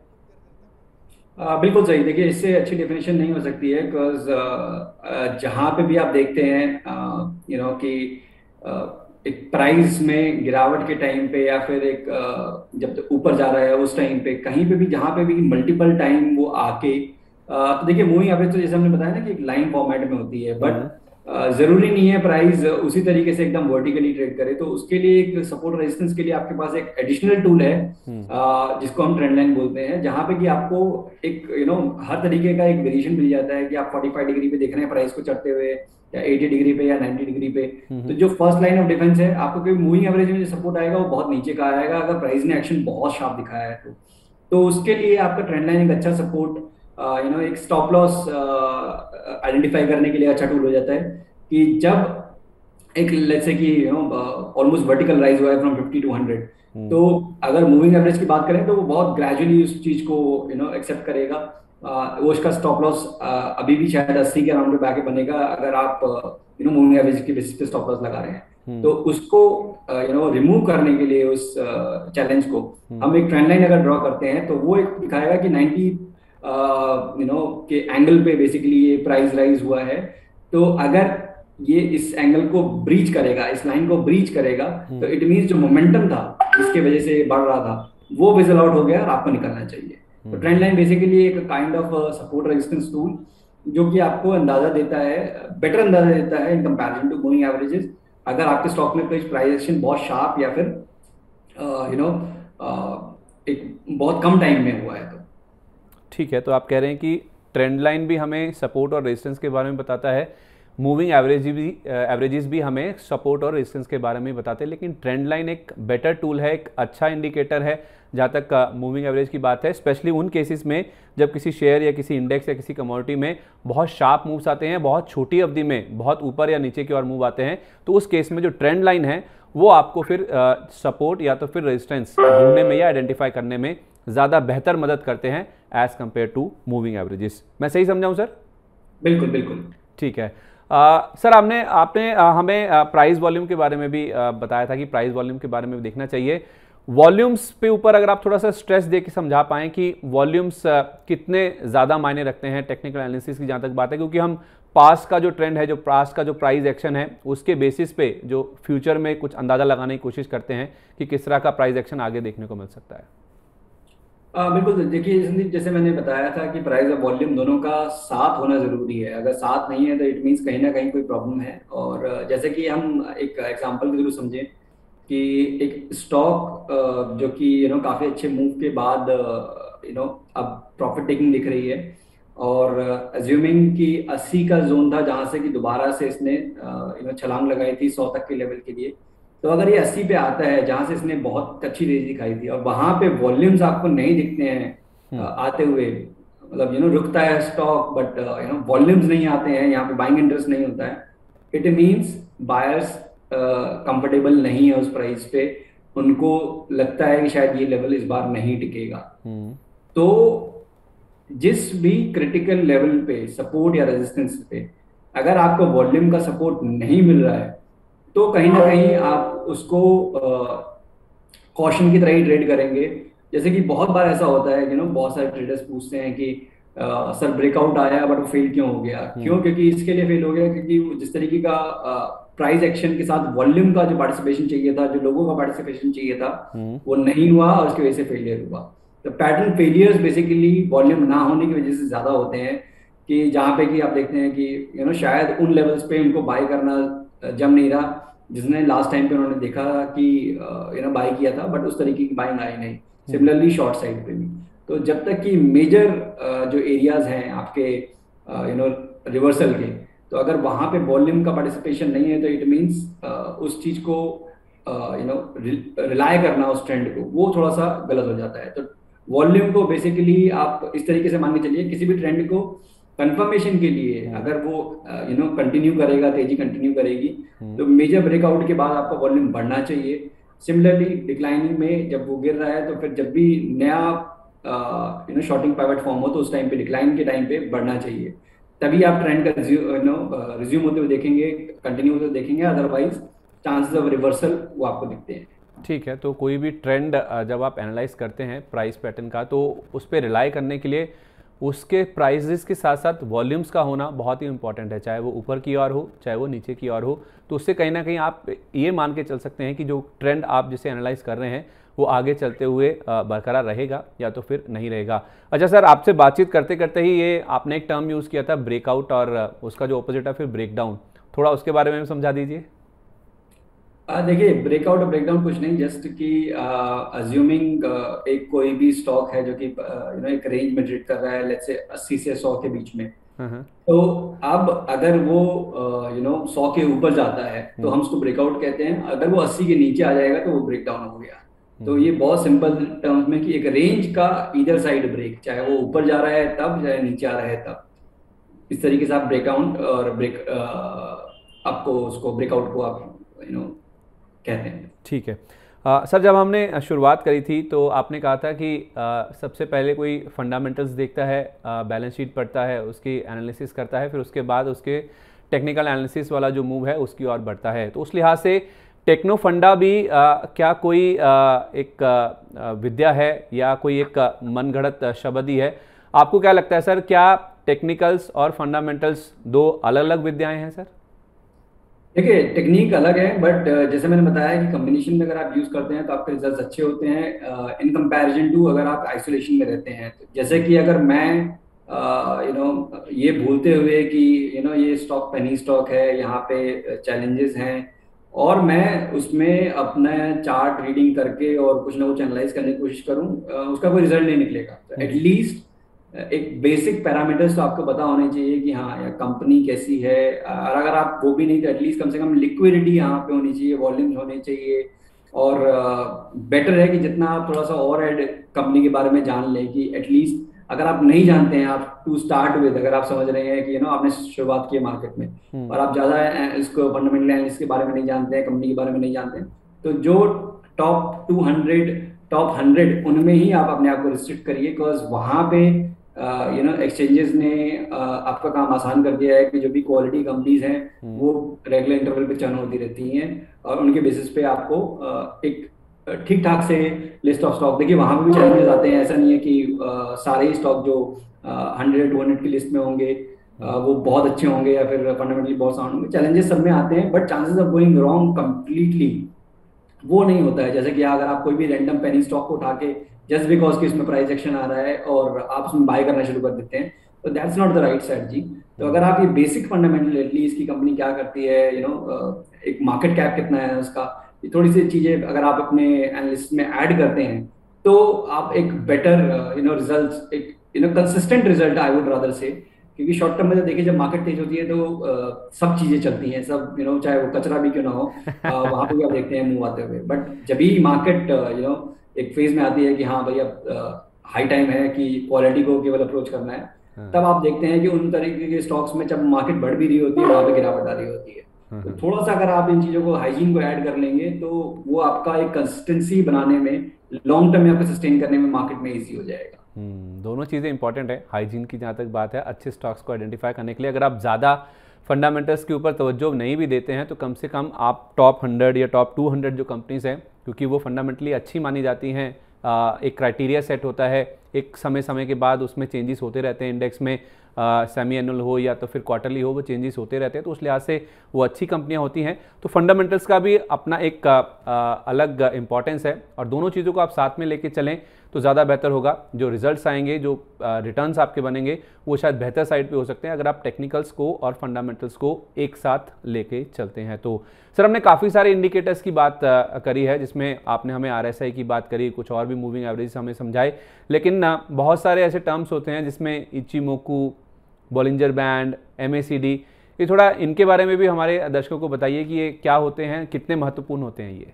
[SPEAKER 2] बिल्कुल सही। देखिए, इससे अच्छी डेफिनेशन नहीं हो सकती है, बिकॉज जहां पे भी आप देखते हैं कि एक प्राइस में गिरावट के टाइम पे या फिर एक जब ऊपर जा रहा है उस टाइम पे, कहीं पे भी जहां पे भी मल्टीपल टाइम वो आके तो देखिए मूविंग एवरेज तो जैसे हमने बताया ना कि एक लाइन फॉर्मेट में होती है, बट जरूरी नहीं है प्राइस उसी तरीके से एकदम वर्टिकली ट्रेड करे। तो उसके लिए एक सपोर्ट रेजिस्टेंस के लिए आपके पास एक एडिशनल टूल है जिसको हम ट्रेंड लाइन बोलते हैं, जहां पे कि आपको एक हर तरीके का एक वेरिएशन मिल जाता है कि आप 45 डिग्री पे देख रहे हैं प्राइस को चढ़ते हुए, या 80 डिग्री पे या 90 डिग्री पे। तो जो फर्स्ट लाइन ऑफ डिफेंस है, आपको कोई मूविंग एवरेज में जो सपोर्ट आएगा वो बहुत नीचे का आएगा अगर प्राइस ने एक्शन बहुत शार्प दिखाया है तो उसके लिए आपका ट्रेंड लाइन एक अच्छा सपोर्ट एक स्टॉप लॉस आइडेंटिफाई करने के लिए अच्छा टूल हो जाता है कि जब एक लेट्स से कि ऑलमोस्ट वर्टिकल राइज हुआ है फ्रॉम 50 to 100, तो अगर मूविंग एवरेज की बात करें तो वो बहुत ग्रेजुअली उस चीज को एक्सेप्ट करेगा। वो उसका स्टॉप लॉस अभी भी शायद 80 के अराउंड पे आके बनेगा अगर आप मूविंग एवरेज के बेसिस पे स्टॉप लॉस लगा रहे हैं। तो उसको रिमूव करने के लिए उस चैलेंज को हम एक ट्रेंड लाइन अगर ड्रॉ करते हैं तो वो एक दिखाएगा कि 90 के एंगल पे बेसिकली ये प्राइस राइज हुआ है। तो अगर ये इस एंगल को ब्रीच करेगा, इस लाइन को ब्रीच करेगा, तो इट मीन्स जो मोमेंटम था जिसके वजह से बढ़ रहा था वो विजल आउट हो गया और आपको निकलना चाहिए। तो ट्रेंड लाइन बेसिकली एक kind of support resistance tool जो कि आपको अंदाजा देता है, बेटर अंदाजा देता है in comparison to moving averages, अगर आपके स्टॉक में कोई प्राइस एक्शन बहुत शार्प या फिर एक बहुत कम टाइम में हुआ है। तो
[SPEAKER 1] ठीक है, तो आप कह रहे हैं कि ट्रेंड लाइन भी हमें सपोर्ट और रेजिस्टेंस के बारे में बताता है, मूविंग एवरेजेस भी हमें सपोर्ट और रेजिस्टेंस के बारे में बताते हैं, लेकिन ट्रेंड लाइन एक बेटर टूल है, एक अच्छा इंडिकेटर है जहाँ तक मूविंग एवरेज की बात है, स्पेशली उन केसेस में जब किसी शेयर या किसी इंडेक्स या किसी कमोडिटी में बहुत शार्प मूव्स आते हैं, बहुत छोटी अवधि में बहुत ऊपर या नीचे की ओर मूव आते हैं, तो उस केस में जो ट्रेंड लाइन है वो आपको फिर सपोर्ट या तो फिर रेजिस्टेंस ढूंढने में या आइडेंटिफाई करने में ज़्यादा बेहतर मदद करते हैं as compare to moving averages. मैं सही समझाऊँ सर?
[SPEAKER 2] बिल्कुल बिल्कुल
[SPEAKER 1] ठीक है। सर आपने हमें प्राइस वॉल्यूम के बारे में भी बताया था कि प्राइस वॉल्यूम के बारे में भी देखना चाहिए। वॉल्यूम्स पे ऊपर अगर आप थोड़ा सा स्ट्रेस दे के समझा पाएँ कि वॉल्यूम्स कितने ज़्यादा मायने रखते हैं टेक्निकल एनालिसिस की जहाँ तक बात है, क्योंकि हम पास्ट का जो ट्रेंड है, जो पास्ट का जो प्राइस एक्शन है, उसके बेसिस पे जो फ्यूचर में कुछ अंदाज़ा लगाने की कोशिश करते हैं कि किस तरह का प्राइस एक्शन आगे देखने को मिल सकता है।
[SPEAKER 2] बिल्कुल, देखिए संदीप, जैसे मैंने बताया था कि प्राइस और वॉल्यूम दोनों का साथ होना जरूरी है। अगर साथ नहीं है तो इट मीन्स कहीं ना कहीं कोई प्रॉब्लम है। और जैसे कि हम एक एग्जांपल के थ्रू समझें कि एक स्टॉक जो कि काफी अच्छे मूव के बाद अब प्रॉफिट टेकिंग दिख रही है, और अज्यूमिंग कि 80 का जोन था जहां से कि दोबारा से इसने छलांग लगाई थी 100 तक के लेवल के लिए। तो अगर ये 80 पे आता है जहां से इसने बहुत अच्छी रेंज दिखाई थी और वहां पे वॉल्यूम्स आपको नहीं दिखते हैं आते हुए, मतलब रुकता है स्टॉक बट वॉल्यूम्स नहीं आते हैं, यहाँ पे बाइंग इंटरेस्ट नहीं होता है, इट मींस बायर्स कंफर्टेबल नहीं है उस प्राइस पे, उनको लगता है कि शायद ये लेवल इस बार नहीं टिकेगा। तो जिस भी क्रिटिकल लेवल पे सपोर्ट या रेजिस्टेंस पे अगर आपको वॉल्यूम का सपोर्ट नहीं मिल रहा है तो कहीं ना कहीं आप उसको कॉशन की तरह ही ट्रेड करेंगे। जैसे कि बहुत बार ऐसा होता है कि बहुत सारे ट्रेडर्स पूछते हैं कि सर ब्रेकआउट आया बट वो फेल क्यों हो गया। क्यों? क्योंकि इसके लिए फेल हो गया क्योंकि जिस तरीके का प्राइस एक्शन के साथ वॉल्यूम का जो पार्टिसिपेशन चाहिए था, जो लोगों का पार्टिसिपेशन चाहिए था, वो नहीं हुआ और उसकी वजह से फेलियर हुआ। तो पैटर्न फेलियर्स बेसिकली वॉल्यूम ना होने की वजह से ज्यादा होते हैं, कि जहाँ पे कि आप देखते हैं कि शायद उन लेवल्स पे उनको बाय करना जम नहीं रहा जिसने लास्ट टाइम पे उन्होंने देखा कि बाय किया था, बट उस तरीके की बाइंग आई नहीं। सिमिलरली शॉर्ट साइड पे भी। तो जब तक कि मेजर जो एरियाज हैं आपके रिवर्सल के, तो अगर वहां पे वॉल्यूम का पार्टिसिपेशन नहीं है तो इट मींस उस चीज को रिलाय करना उस ट्रेंड को वो थोड़ा सा गलत हो जाता है। तो वॉल्यूम को बेसिकली आप इस तरीके से मान के चलिए, किसी भी ट्रेंड को कंफर्मेशन के लिए अगर वो कंटिन्यू करेगा, तेजी कंटिन्यू करेगी, तो मेजर ब्रेकआउट के बाद आपका वॉल्यूम बढ़ना चाहिए। सिमिलरली डिक्लाइनिंग में जब वो गिर रहा है तो फिर जब भी नया शॉर्टिंग पाइवट फॉर्म हो तो उस टाइम पे डिक्लाइन के टाइम पे बढ़ना चाहिए, तभी आप ट्रेंड का रिज्यूम होते हुए देखेंगे, कंटिन्यू होते हुए देखेंगे, अदरवाइज चांसेस ऑफ रिवर्सल वो आपको दिखते हैं।
[SPEAKER 1] ठीक है, तो कोई भी ट्रेंड जब आप एनालाइज करते हैं प्राइस पैटर्न का, तो उस पर रिलाई करने के लिए उसके प्राइजेस के साथ साथ वॉल्यूम्स का होना बहुत ही इंपॉर्टेंट है, चाहे वो ऊपर की ओर हो चाहे वो नीचे की ओर हो। तो उससे कहीं ना कहीं आप ये मान के चल सकते हैं कि जो ट्रेंड आप जिसे एनालाइज कर रहे हैं वो आगे चलते हुए बरकरार रहेगा या तो फिर नहीं रहेगा। अच्छा सर, आपसे बातचीत करते करते ही ये आपने एक टर्म यूज़ किया था ब्रेकआउट, और उसका जो ऑपोजिट है फिर ब्रेकडाउन, थोड़ा उसके बारे में समझा दीजिए।
[SPEAKER 2] देखिए, ब्रेकआउट और ब्रेकडाउन कुछ नहीं, जस्ट कि अज्यूमिंग एक कोई भी स्टॉक है जो कि एक रेंज में ट्रेड कर रहा है, लेट्स से 80 से 100 के बीच में। तो अब अगर वो 100 के ऊपर जाता है तो हम उसको ब्रेकआउट कहते हैं, अगर वो 80 के नीचे आ जाएगा तो वो ब्रेकडाउन हो गया। तो ये बहुत सिंपल टर्म्स में कि एक रेंज का ईदर साइड ब्रेक, चाहे वो ऊपर जा रहा है तब चाहे नीचे आ रहा है तब, इस तरीके से आप ब्रेकआउट और ब्रेक आपको उसको ब्रेकआउट को आप कहते हैं।
[SPEAKER 1] ठीक है सर, जब हमने शुरुआत करी थी तो आपने कहा था कि सबसे पहले कोई फंडामेंटल्स देखता है, बैलेंस शीट पढ़ता है, उसकी एनालिसिस करता है, फिर उसके बाद उसके टेक्निकल एनालिसिस वाला जो मूव है उसकी ओर बढ़ता है। तो उस लिहाज से टेक्नो फंडा भी क्या कोई एक विद्या है या कोई एक मनगढ़ंत शब्द ही है? आपको क्या लगता है सर, क्या टेक्निकल्स और फंडामेंटल्स दो अलग अलग विद्याएं हैं सर?
[SPEAKER 2] देखिए, टेक्निक अलग है, बट जैसे मैंने बताया कि कॉम्बिनेशन में अगर आप यूज करते हैं तो आपके रिजल्ट्स अच्छे होते हैं इन कंपैरिजन टू अगर आप आइसोलेशन में रहते हैं। तो जैसे कि अगर मैं ये भूलते हुए कि ये स्टॉक पेनी स्टॉक है, यहाँ पे चैलेंजेस हैं, और मैं उसमें अपना चार्ट रीडिंग करके और कुछ ना कुछ एनालाइज करने की कोशिश करूँ, उसका कोई रिजल्ट नहीं निकलेगा। तो एटलीस्ट एक बेसिक पैरामीटर्स तो आपको पता होने चाहिए कि हाँ यार कंपनी कैसी है, और अगर आप वो भी नहीं तो एटलीस्ट कम से कम लिक्विडिटी यहाँ पे होनी चाहिए, वॉल्यूम्स होने चाहिए। और बेटर है कि जितना आप थोड़ा सा और ऐड कंपनी के बारे में जान लें, कि एटलीस्ट अगर आप नहीं जानते हैं, आप टू स्टार्ट विद, अगर आप समझ रहे हैं कि आपने शुरुआत की है मार्केट में और आप ज्यादा इसको फंडामेंटल एनालिसिस के बारे में नहीं जानते हैं, कंपनी के बारे में नहीं जानते हैं, तो जो टॉप 200 टॉप 100 उनमें ही आप अपने आप को रिस्ट्रिक्ट करिए, बिकॉज वहां पे एक्सचेंजेस ने आपका काम आसान कर दिया है कि जो भी क्वालिटी कंपनीज हैं वो रेगुलर इंटरवल पे चर्न होती रहती हैं, और उनके बेसिस पे आपको एक ठीक ठाक से लिस्ट ऑफ स्टॉक, देखिए वहां पे भी चैलेंजेस आते हैं, ऐसा नहीं है कि सारे ही स्टॉक जो 100-200 की लिस्ट में होंगे वो बहुत अच्छे होंगे या फिर फंडामेंटली बहुत साउंड होंगे। चैलेंजेस सब में आते हैं, but chances of going wrong completely वो नहीं होता है। जैसे कि अगर आप कोई भी रैंडम पेनी स्टॉक को उठा के जस्ट बिकॉज कि इसमें प्राइस एक्शन आ रहा है और आप उसमें बाय करना शुरू कर देते हैं, तो that's not the right strategy. तो अगर आप ये बेसिक फंडामेंटल, एटलीस्ट की कंपनी क्या करती है, एक मार्केट कैप कितना है उसका, ये थोड़ी सी चीजें अगर आप अपने एनालिसिस में ऐड करते हैं तो आप एक बेटर रिजल्ट, एक consistent result I would rather से, क्योंकि शॉर्ट टर्म में तो देखिए जब मार्केट तेज होती है तो सब चीजें चलती हैं, सब चाहे वो कचरा भी क्यों ना हो वहां पे भी आप देखते हैं मुंह आते हुए। बट जब भी मार्केट एक फेज में आती है कि हाँ भाई अब हाई टाइम है कि क्वालिटी को केवल अप्रोच करना है, तब आप देखते हैं कि उन तरीके के स्टॉक्स में जब मार्केट बढ़ भी रही होती है वहां पे गिरावट आ रही होती है। तो थोड़ा सा अगर आप इन चीजों को, हाइजीन को ऐड कर लेंगे तो वो आपका एक कंसिस्टेंसी बनाने में, लॉन्ग टर्म में आपको सस्टेन करने में मार्केट में इजी हो जाएगा।
[SPEAKER 1] दोनों चीज़ें इंपॉर्टेंट है। हाइजीन की जहाँ तक बात है, अच्छे स्टॉक्स को आइडेंटिफाई करने के लिए अगर आप ज़्यादा फंडामेंटल्स के ऊपर तवज्जो नहीं भी देते हैं तो कम से कम आप टॉप 100 या टॉप 200 जो कंपनीज हैं, क्योंकि वो फंडामेंटली अच्छी मानी जाती हैं, एक क्राइटेरिया सेट होता है, एक समय समय के बाद उसमें चेंजेस होते रहते हैं, इंडेक्स में सेमी एनुअल हो या तो फिर क्वार्टरली हो, वो चेंजेस होते रहते हैं, तो उस लिहाज से वो अच्छी कंपनियां होती हैं। तो फंडामेंटल्स का भी अपना एक अलग इंपॉर्टेंस है, और दोनों चीज़ों को आप साथ में लेके चलें तो ज़्यादा बेहतर होगा। जो रिजल्ट्स आएंगे, जो रिटर्न्स आपके बनेंगे, वो शायद बेहतर साइड पे हो सकते हैं अगर आप टेक्निकल्स को और फंडामेंटल्स को एक साथ लेके चलते हैं। तो सर, हमने काफ़ी सारे इंडिकेटर्स की बात करी है, जिसमें आपने हमें RSI की बात करी, कुछ और भी मूविंग एवरेज हमें समझाए, लेकिन बहुत सारे ऐसे टर्म्स होते हैं जिसमें इचिमोकू, बॉलिंजर बैंड, MACD, ये थोड़ा इनके बारे में भी हमारे दर्शकों को बताइए कि ये क्या होते हैं, कितने महत्वपूर्ण होते हैं ये।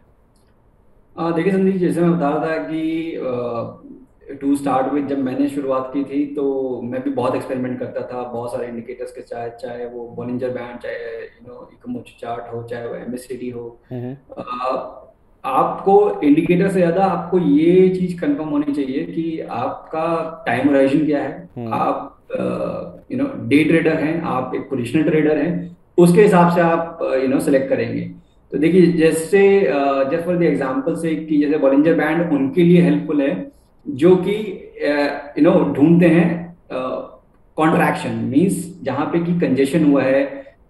[SPEAKER 2] देखिए संदीप, जैसे मैं बता रहा था कि टू स्टार्ट विद, जब मैंने शुरुआत की थी तो मैं भी बहुत एक्सपेरिमेंट करता था बहुत सारे इंडिकेटर्स के, चाहे वो बॉलिंजर बैंड, चाहे इकोमोची चार्ट हो, चाहे वो MACD हो। आपको इंडिकेटर से ज्यादा आपको ये चीज कंफर्म होनी चाहिए कि आपका टाइम होराइजन क्या है, आप डे ट्रेडर हैं, आप एक पोजिशनल ट्रेडर हैं, उसके हिसाब से आप सेलेक्ट करेंगे। तो देखिए जैसे जस्ट फॉर द एग्जांपल से कि जैसे बॉलिंजर बैंड उनके लिए हेल्पफुल है जो कि ढूंढते हैं कॉन्ट्रैक्शन, मींस जहां पे कि कंजेशन हुआ है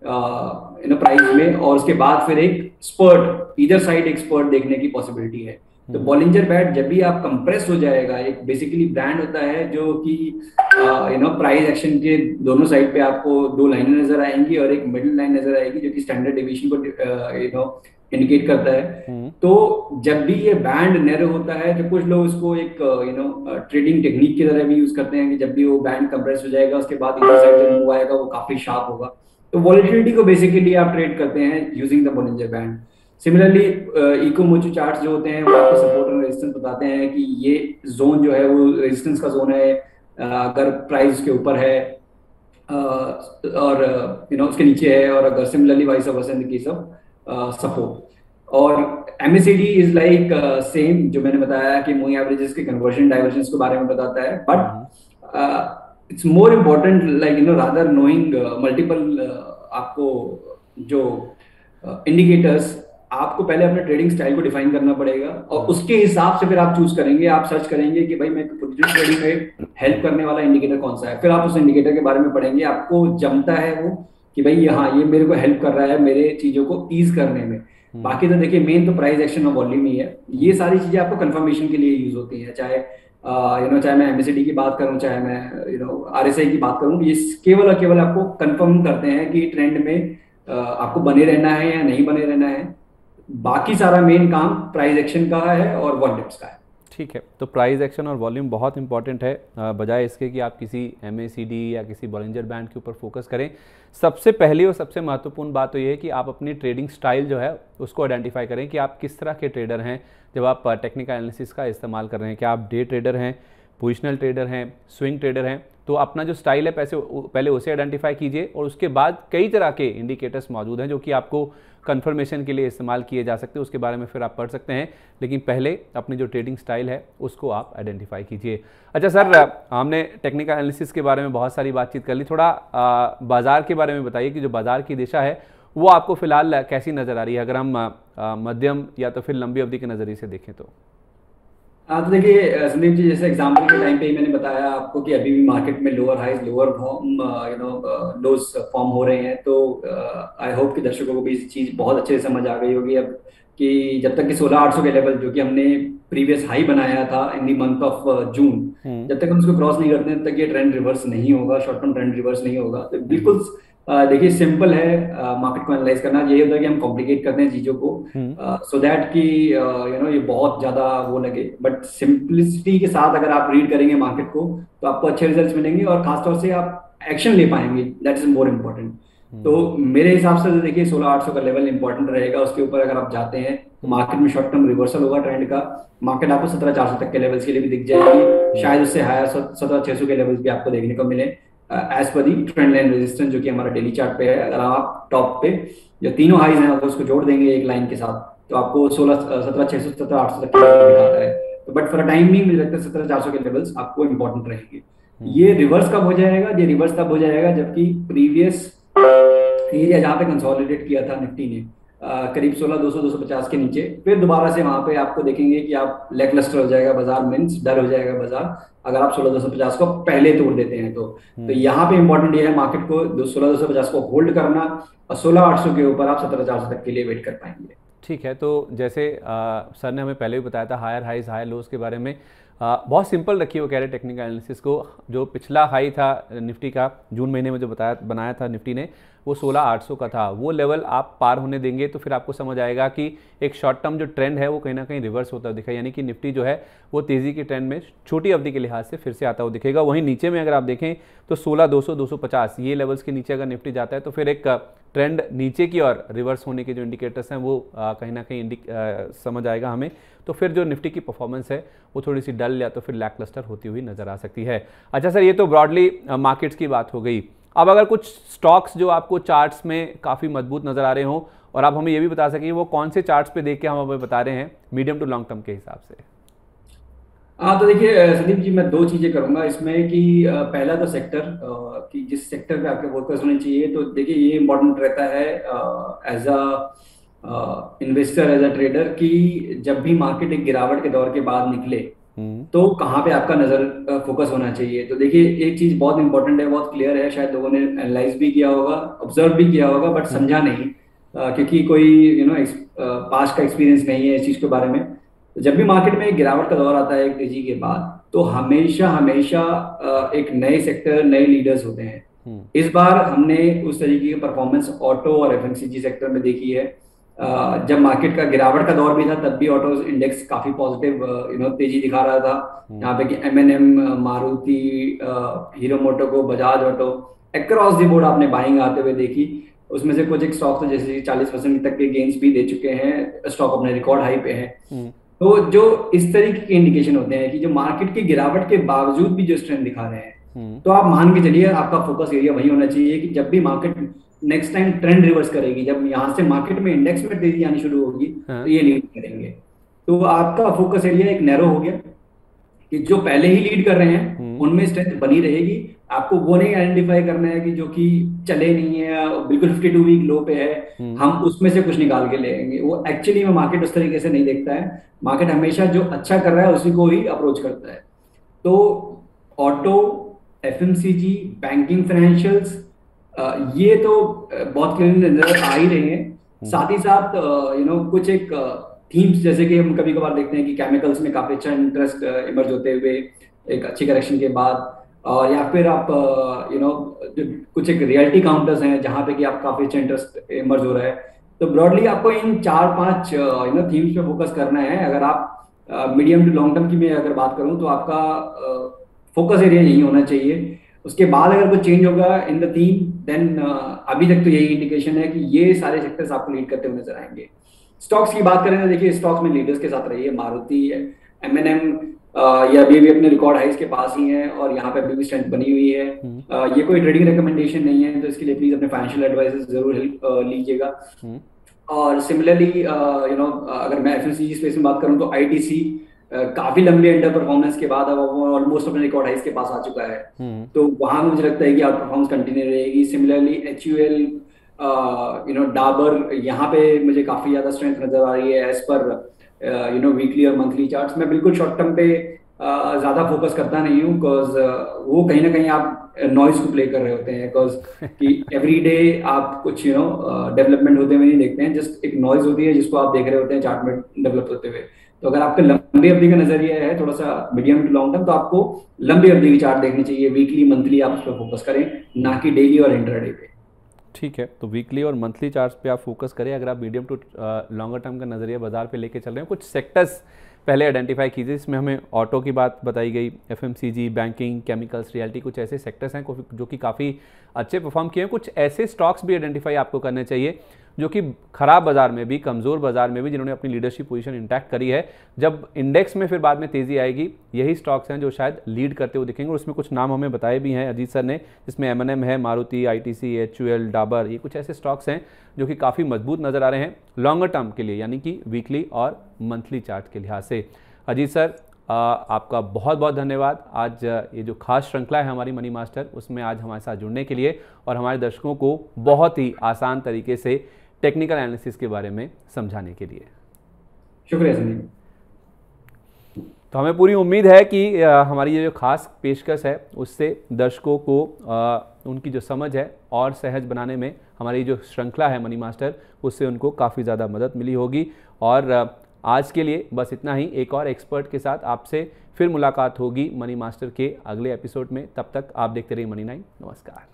[SPEAKER 2] प्राइस में, और उसके बाद फिर एक स्पर्ट, इधर साइड एक स्पर्ट देखने की पॉसिबिलिटी है। तो बॉलिंजर बैंड जब भी आप कंप्रेस हो जाएगा, एक बेसिकली बैंड होता है जो कि प्राइस एक्शन के दोनों साइड पे आपको दो लाइनें नजर आएंगी और एक मिडिल लाइन नजर आएगी जो कि स्टैंडर्ड डेविएशन को इंडिकेट करता है। तो जब भी ये बैंड नैरो होता है, तो कुछ लोग इसको एक ट्रेडिंग टेक्निक की तरह भी यूज करते हैं कि जब भी वो बैंड कंप्रेस हो जाएगा उसके बाद इधर साइड जो मूव आएगा वो काफी शार्प होगा। तो वॉलेटिलिटी को बेसिकली आप ट्रेड करते हैं using the Bollinger band. Similarly इकोमोची चार्ट्स जो होते हैं वो आपको सपोर्ट और रेजिस्टेंस बताते हैं कि ये जोन जो है वो रेजिस्टेंस का जोन है अगर प्राइस के ऊपर है, और उसके नीचे है, और अगर similarly vice versa in the case of support. और MACD इज लाइक सेम, जो मैंने बताया कि मूविंग एवरेजेस के कन्वर्जन डाइवर्जेंस के बारे में बताता है, but it's more important like rather knowing multiple आपको जो इंडिकेटर्स, आपको पहले अपने ट्रेडिंग स्टाइल को डिफाइन करना पड़ेगा और उसके हिसाब से फिर आप चूज करेंगे, आप सर्च करेंगे कि भाई मैं पोजीशन ट्रेडिंग में हेल्प करने वाला इंडिकेटर कौन सा है, फिर आप उस इंडिकेटर के बारे में पढ़ेंगे, आपको जमता है वो कि भाई हाँ ये मेरे को हेल्प कर रहा है मेरे चीजों को ईज करने में। बाकी तो देखिए मेन तो प्राइस एक्शन और वॉल्यूम ही है, ये सारी चीजें आपको कंफर्मेशन के लिए यूज होती है, चाहे चाहे मैं एमएससीडी की बात करूं, चाहे मैं आरएसआई की बात करूं, ये केवल और केवल आपको कंफर्म करते हैं कि ट्रेंड में आपको बने रहना है या नहीं बने रहना है। बाकी सारा मेन काम प्राइस एक्शन का है और वॉल्यूम्स का है।
[SPEAKER 1] ठीक है, तो प्राइस एक्शन और वॉल्यूम बहुत इंपॉर्टेंट है, बजाय इसके कि आप किसी एमएसीडी या किसी बॉलिंजर बैंड के ऊपर फोकस करें। सबसे पहली और सबसे महत्वपूर्ण बात तो ये है कि आप अपनी ट्रेडिंग स्टाइल जो है उसको आइडेंटिफाई करें कि आप किस तरह के ट्रेडर हैं जब आप टेक्निकल एनालिसिस का इस्तेमाल कर रहे हैं। क्या आप डे ट्रेडर हैं, पोजिशनल ट्रेडर हैं, स्विंग ट्रेडर हैं? तो अपना जो स्टाइल है पहले उसे आइडेंटिफाई कीजिए, और उसके बाद कई तरह के इंडिकेटर्स मौजूद हैं जो कि आपको कंफर्मेशन के लिए इस्तेमाल किए जा सकते हैं, उसके बारे में फिर आप पढ़ सकते हैं, लेकिन पहले अपनी जो ट्रेडिंग स्टाइल है उसको आप आइडेंटिफाई कीजिए। अच्छा सर, हमने टेक्निकल एनालिसिस के बारे में बहुत सारी बातचीत कर ली, थोड़ा बाजार के बारे में बताइए कि जो बाजार की दिशा है वो आपको फिलहाल कैसी नज़र आ रही है, अगर हम मध्यम या तो फिर लंबी अवधि के नज़रिए से देखें तो?
[SPEAKER 2] हाँ तो देखिए संदीप जी, जैसे एग्जांपल के टाइम पे ही मैंने बताया आपको कि अभी भी मार्केट में lower highs lower lows form हो रहे हैं, तो आई होप कि दर्शकों को भी इस चीज बहुत अच्छे से समझ आ गई होगी अब, कि जब तक कि 16,800 के लेवल जो कि हमने प्रीवियस हाई बनाया था इन दी मंथ ऑफ जून, जब तक हम उसको क्रॉस नहीं करते तब तक ये ट्रेंड रिवर्स नहीं होगा, शॉर्ट टर्म ट्रेंड रिवर्स नहीं होगा। तो बिल्कुल देखिए सिंपल है मार्केट को एनालाइज करना, यही होता है कि हम कॉम्प्लिकेट करते हैं चीजों को सो दैट कि ये बहुत ज्यादा वो लगे, बट सिंपलिसिटी के साथ अगर आप रीड करेंगे मार्केट को तो आपको अच्छे रिजल्ट्स मिलेंगे और खासतौर से आप एक्शन ले पाएंगे, दैट इज मोर इम्पोर्टेंट। तो मेरे हिसाब से तो देखिए 16,800 का लेवल इंपॉर्टेंट रहेगा, उसके ऊपर अगर आप जाते हैं तो मार्केट में शॉर्ट टर्म रिवर्सल होगा ट्रेंड का, मार्केट आपको 17,400 तक के लेवल्स के लिए भी दिख जाएगी, शायद उससे हायर 17,600 के लेवल्स भी आपको देखने को मिले एज पर दी ट्रेंड लाइन रेजिस्टेंस जो कि हमारा डेली चार्ट पे है। अगर आप टॉप पे जो तीनों हाइज हैं अगर उसको जोड़ देंगे एक लाइन के साथ तो आपको 17,600 17,800 तक दिखाता है, तो बट फॉर टाइम भी मुझे लगता है 17,400 के लेवल्स आपको इंपॉर्टेंट रहेंगे। ये रिवर्स कब हो जाएगा? ये रिवर्स तब हो जाएगा जबकि प्रीवियस एरिया जहां पे कंसोलिडेट किया था निफ्टी ने करीब 16,200 250 के नीचे, फिर दोबारा से वहां पे आपको देखेंगे कि आप लैकलस्टर हो जाएगा बाजार, मींस डर हो जाएगा बाजार अगर आप 16,250 को पहले तोड़ देते हैं तो यहाँ पे इंपॉर्टेंट ये है मार्केट को 16,250 को होल्ड करना और 16,800 के ऊपर आप 17,400 तक के लिए वेट कर पाएंगे।
[SPEAKER 1] ठीक है, तो जैसे सर ने हमें पहले भी बताया था हायर हाइज हायर लोज के बारे में, बहुत सिंपल रखिए वो कह रहे टेक्निकल एनालिसिस को। जो पिछला हाई था निफ्टी का जून महीने में जो बनाया था निफ्टी ने, वो 16,800 का था, वो लेवल आप पार होने देंगे तो फिर आपको समझ आएगा कि एक शॉर्ट टर्म जो ट्रेंड है वो कहीं ना कहीं रिवर्स होता दिखा, यानी कि निफ्टी जो है वो तेज़ी के ट्रेंड में छोटी अवधि के लिहाज से फिर से आता हुआ दिखेगा। वहीं नीचे में अगर आप देखें तो 16,200 250 ये लेवल्स के नीचे अगर निफ्टी जाता है तो फिर एक ट्रेंड नीचे की ओर रिवर्स होने के जो इंडिकेटर्स हैं वो कहीं ना कहीं समझ आएगा हमें, तो फिर जो निफ्टी की परफॉर्मेंस है वो थोड़ी सी डल या तो फिर लैक क्लस्टर होती हुई नजर आ सकती है। अच्छा सर, ये तो ब्रॉडली मार्केट्स की बात हो गई। अब अगर कुछ स्टॉक्स जो आपको चार्ट्स में काफ़ी मजबूत नजर आ रहे हों और आप हमें ये भी बता सकें वो कौन से चार्ट्स पे देख के हम हमें बता रहे हैं मीडियम टू लॉन्ग टर्म के हिसाब से?
[SPEAKER 2] हाँ तो देखिए संदीप जी, मैं दो चीजें करूंगा इसमें कि पहला तो सेक्टर कि जिस सेक्टर पे आपके फोकस होने चाहिए, तो देखिए ये इंपॉर्टेंट रहता है as a investor as a trader कि जब भी मार्केट एक गिरावट के दौर के बाद निकले तो कहाँ पे आपका नजर फोकस होना चाहिए। तो देखिए एक चीज बहुत इंपॉर्टेंट है, बहुत क्लियर है, शायद लोगों ने एनालाइज भी किया होगा, ऑब्जर्व भी किया होगा, बट समझा नहीं क्योंकि कोई पास्ट का एक्सपीरियंस नहीं है इस चीज के बारे में। जब भी मार्केट में एक गिरावट का दौर आता है एक तेजी के बाद, तो हमेशा हमेशा एक नए सेक्टर नए लीडर्स होते हैं। इस बार हमने उस तरीके की परफॉर्मेंस ऑटो और एफएमसीजी सेक्टर में देखी है। जब मार्केट का गिरावट का दौर भी था तब भी ऑटो इंडेक्स काफी पॉजिटिव तेजी दिखा रहा था। यहाँ पे कि MNM, Maruti, Hero MotoCorp, Bajaj Auto, across the board आपने बाइंग आते हुए देखी। उसमें से कुछ एक स्टॉक तो जैसे 40% तक के गेन्स भी दे चुके हैं, स्टॉक अपने रिकॉर्ड हाई पे हैं। तो जो इस तरीके के इंडिकेशन होते हैं कि जो मार्केट की गिरावट के बावजूद भी जो स्ट्रेंथ दिखा रहे हैं, तो आप मान के चलिए आपका फोकस एरिया वही होना चाहिए कि जब भी market next time trend reverse करेगी, जब यहाँ से मार्केट में इंडेक्स में तेजी आनी शुरू होगी तो ये लीड करेंगे। तो आपका फोकस एरिया एक नैरो हो गया कि जो पहले ही लीड कर रहे हैं उनमें स्ट्रेंथ बनी रहेगी। आपको वो नहीं आइडेंटिफाई करना है कि जो कि चले नहीं है, बिल्कुल 52 वीक लो पे है, हम उसमें से कुछ निकाल के लेंगे। वो एक्चुअली में मार्केट उस तरीके से नहीं देखता है। मार्केट हमेशा जो अच्छा कर रहा है उसी को ही अप्रोच करता है। तो ऑटो, एफएमसीजी, बैंकिंग, फाइनेंशियल्स, ये तो बहुत क्लियरली नजर आ ही रहे हैं। साथ ही साथ कुछ एक थीम्स, जैसे कि हम कभी कभार देखते हैं कि केमिकल्स में काफी अच्छा इंटरेस्ट इमर्ज होते हुए एक अच्छी करेक्शन के बाद, और या फिर आप कुछ एक रियलिटी काउंटर्स हैं जहां पे कि आप काफी अच्छा इंटरेस्ट इमर्ज हो रहा है। तो ब्रॉडली आपको इन 4-5 थीम्स पे फोकस करना है। अगर आप मीडियम टू लॉन्ग टर्म की मैं अगर बात करूं तो आपका फोकस एरिया यही होना चाहिए। उसके बाद अगर कुछ चेंज होगा इन द थीम, देन अभी तक तो यही इंडिकेशन है कि ये सारे सेक्टर्स आपको लीड करते हुए नजर आएंगे। स्टॉक्स की बात करें तो देखिए, स्टॉक्स में लीडर्स के साथ रही है मारुति, M&M, ये अभी भी अपने रिकॉर्ड हाइस के पास ही है और यहाँ पे अभी भी स्ट्रेंथ बनी हुई है। ये कोई ट्रेडिंग रिकमेंडेशन नहीं है, तो इसके लिए प्लीज अपने फाइनेंशियल एडवाइजर जरूर हेल्प लीजिएगा। और सिमिलरली अगर मैं एफएमसीजी स्पेस में बात करूं तो आईटीसी काफी लंबे अंडर परफॉर्मेंस के बाद अब वो ऑलमोस्ट अपने रिकॉर्ड हाइस के पास आ चुका है। तो वहां मुझे लगता है कि आउट परफॉर्मेंस कंटिन्यू रहेगी। सिमिलरली HUL, डाबर, यहाँ पे मुझे काफी ज्यादा स्ट्रेंथ नजर आ रही है एज पर वीकली और मंथली चार्ट्स। मैं बिल्कुल शॉर्ट टर्म पे ज्यादा फोकस करता नहीं हूँ, बिकॉज वो कहीं ना कहीं आप नॉइज को प्ले कर रहे होते हैं, बिकॉज कि एवरी डे आप कुछ डेवलपमेंट होते हुए नहीं देखते हैं, जस्ट एक नॉइज होती है जिसको आप देख रहे होते हैं चार्ट में डेवलप होते हुए। तो अगर आपका लंबी अवधि का नजरिया है थोड़ा सा मीडियम टू लॉन्ग टर्म, तो आपको लंबी अवधि की चार्ट देखनी चाहिए। वीकली, मंथली आप उस पर फोकस करें, ना कि डेली और इंट्राडे पे।
[SPEAKER 1] ठीक है, तो वीकली और मंथली चार्ट्स पे आप फोकस करें। अगर आप मीडियम टू लॉन्गर टर्म का नज़रिया बाजार पे लेके चल रहे हैं, कुछ सेक्टर्स पहले आइडेंटिफाई कीजिए। इसमें हमें ऑटो की बात बताई गई, एफएमसीजी, बैंकिंग, केमिकल्स, रियलिटी, कुछ ऐसे सेक्टर्स हैं जो कि काफ़ी अच्छे परफॉर्म किए हैं। कुछ ऐसे स्टॉक्स भी आइडेंटिफाई आपको करने चाहिए जो कि खराब बाजार में भी, कमज़ोर बाजार में भी, जिन्होंने अपनी लीडरशिप पोजीशन इंटैक्ट करी है। जब इंडेक्स में फिर बाद में तेज़ी आएगी, यही स्टॉक्स हैं जो शायद लीड करते हुए दिखेंगे। और उसमें कुछ नाम हमें बताए भी हैं अजीत सर ने, जिसमें M&M है, मारुति, ITC, HUL, डाबर, ये कुछ ऐसे स्टॉक्स हैं जो कि काफ़ी मजबूत नज़र आ रहे हैं लॉन्गर टर्म के लिए, यानी कि वीकली और मंथली चार्ट के लिहाज से। अजीत सर, आपका बहुत बहुत धन्यवाद। आज ये जो खास श्रृंखला है हमारी मनी मास्टर, उसमें आज हमारे साथ जुड़ने के लिए और हमारे दर्शकों को बहुत ही आसान तरीके से टेक्निकल एनालिसिस के बारे में समझाने के लिए।
[SPEAKER 2] शुक्रिया संदीप।
[SPEAKER 1] तो हमें पूरी उम्मीद है कि हमारी ये जो खास पेशकश है उससे दर्शकों को उनकी जो समझ है और सहज बनाने में हमारी जो श्रृंखला है मनी मास्टर, उससे उनको काफ़ी ज़्यादा मदद मिली होगी। और आज के लिए बस इतना ही। एक और एक्सपर्ट के साथ आपसे फिर मुलाकात होगी मनी मास्टर के अगले एपिसोड में। तब तक आप देखते रहिए मनी 9। नमस्कार।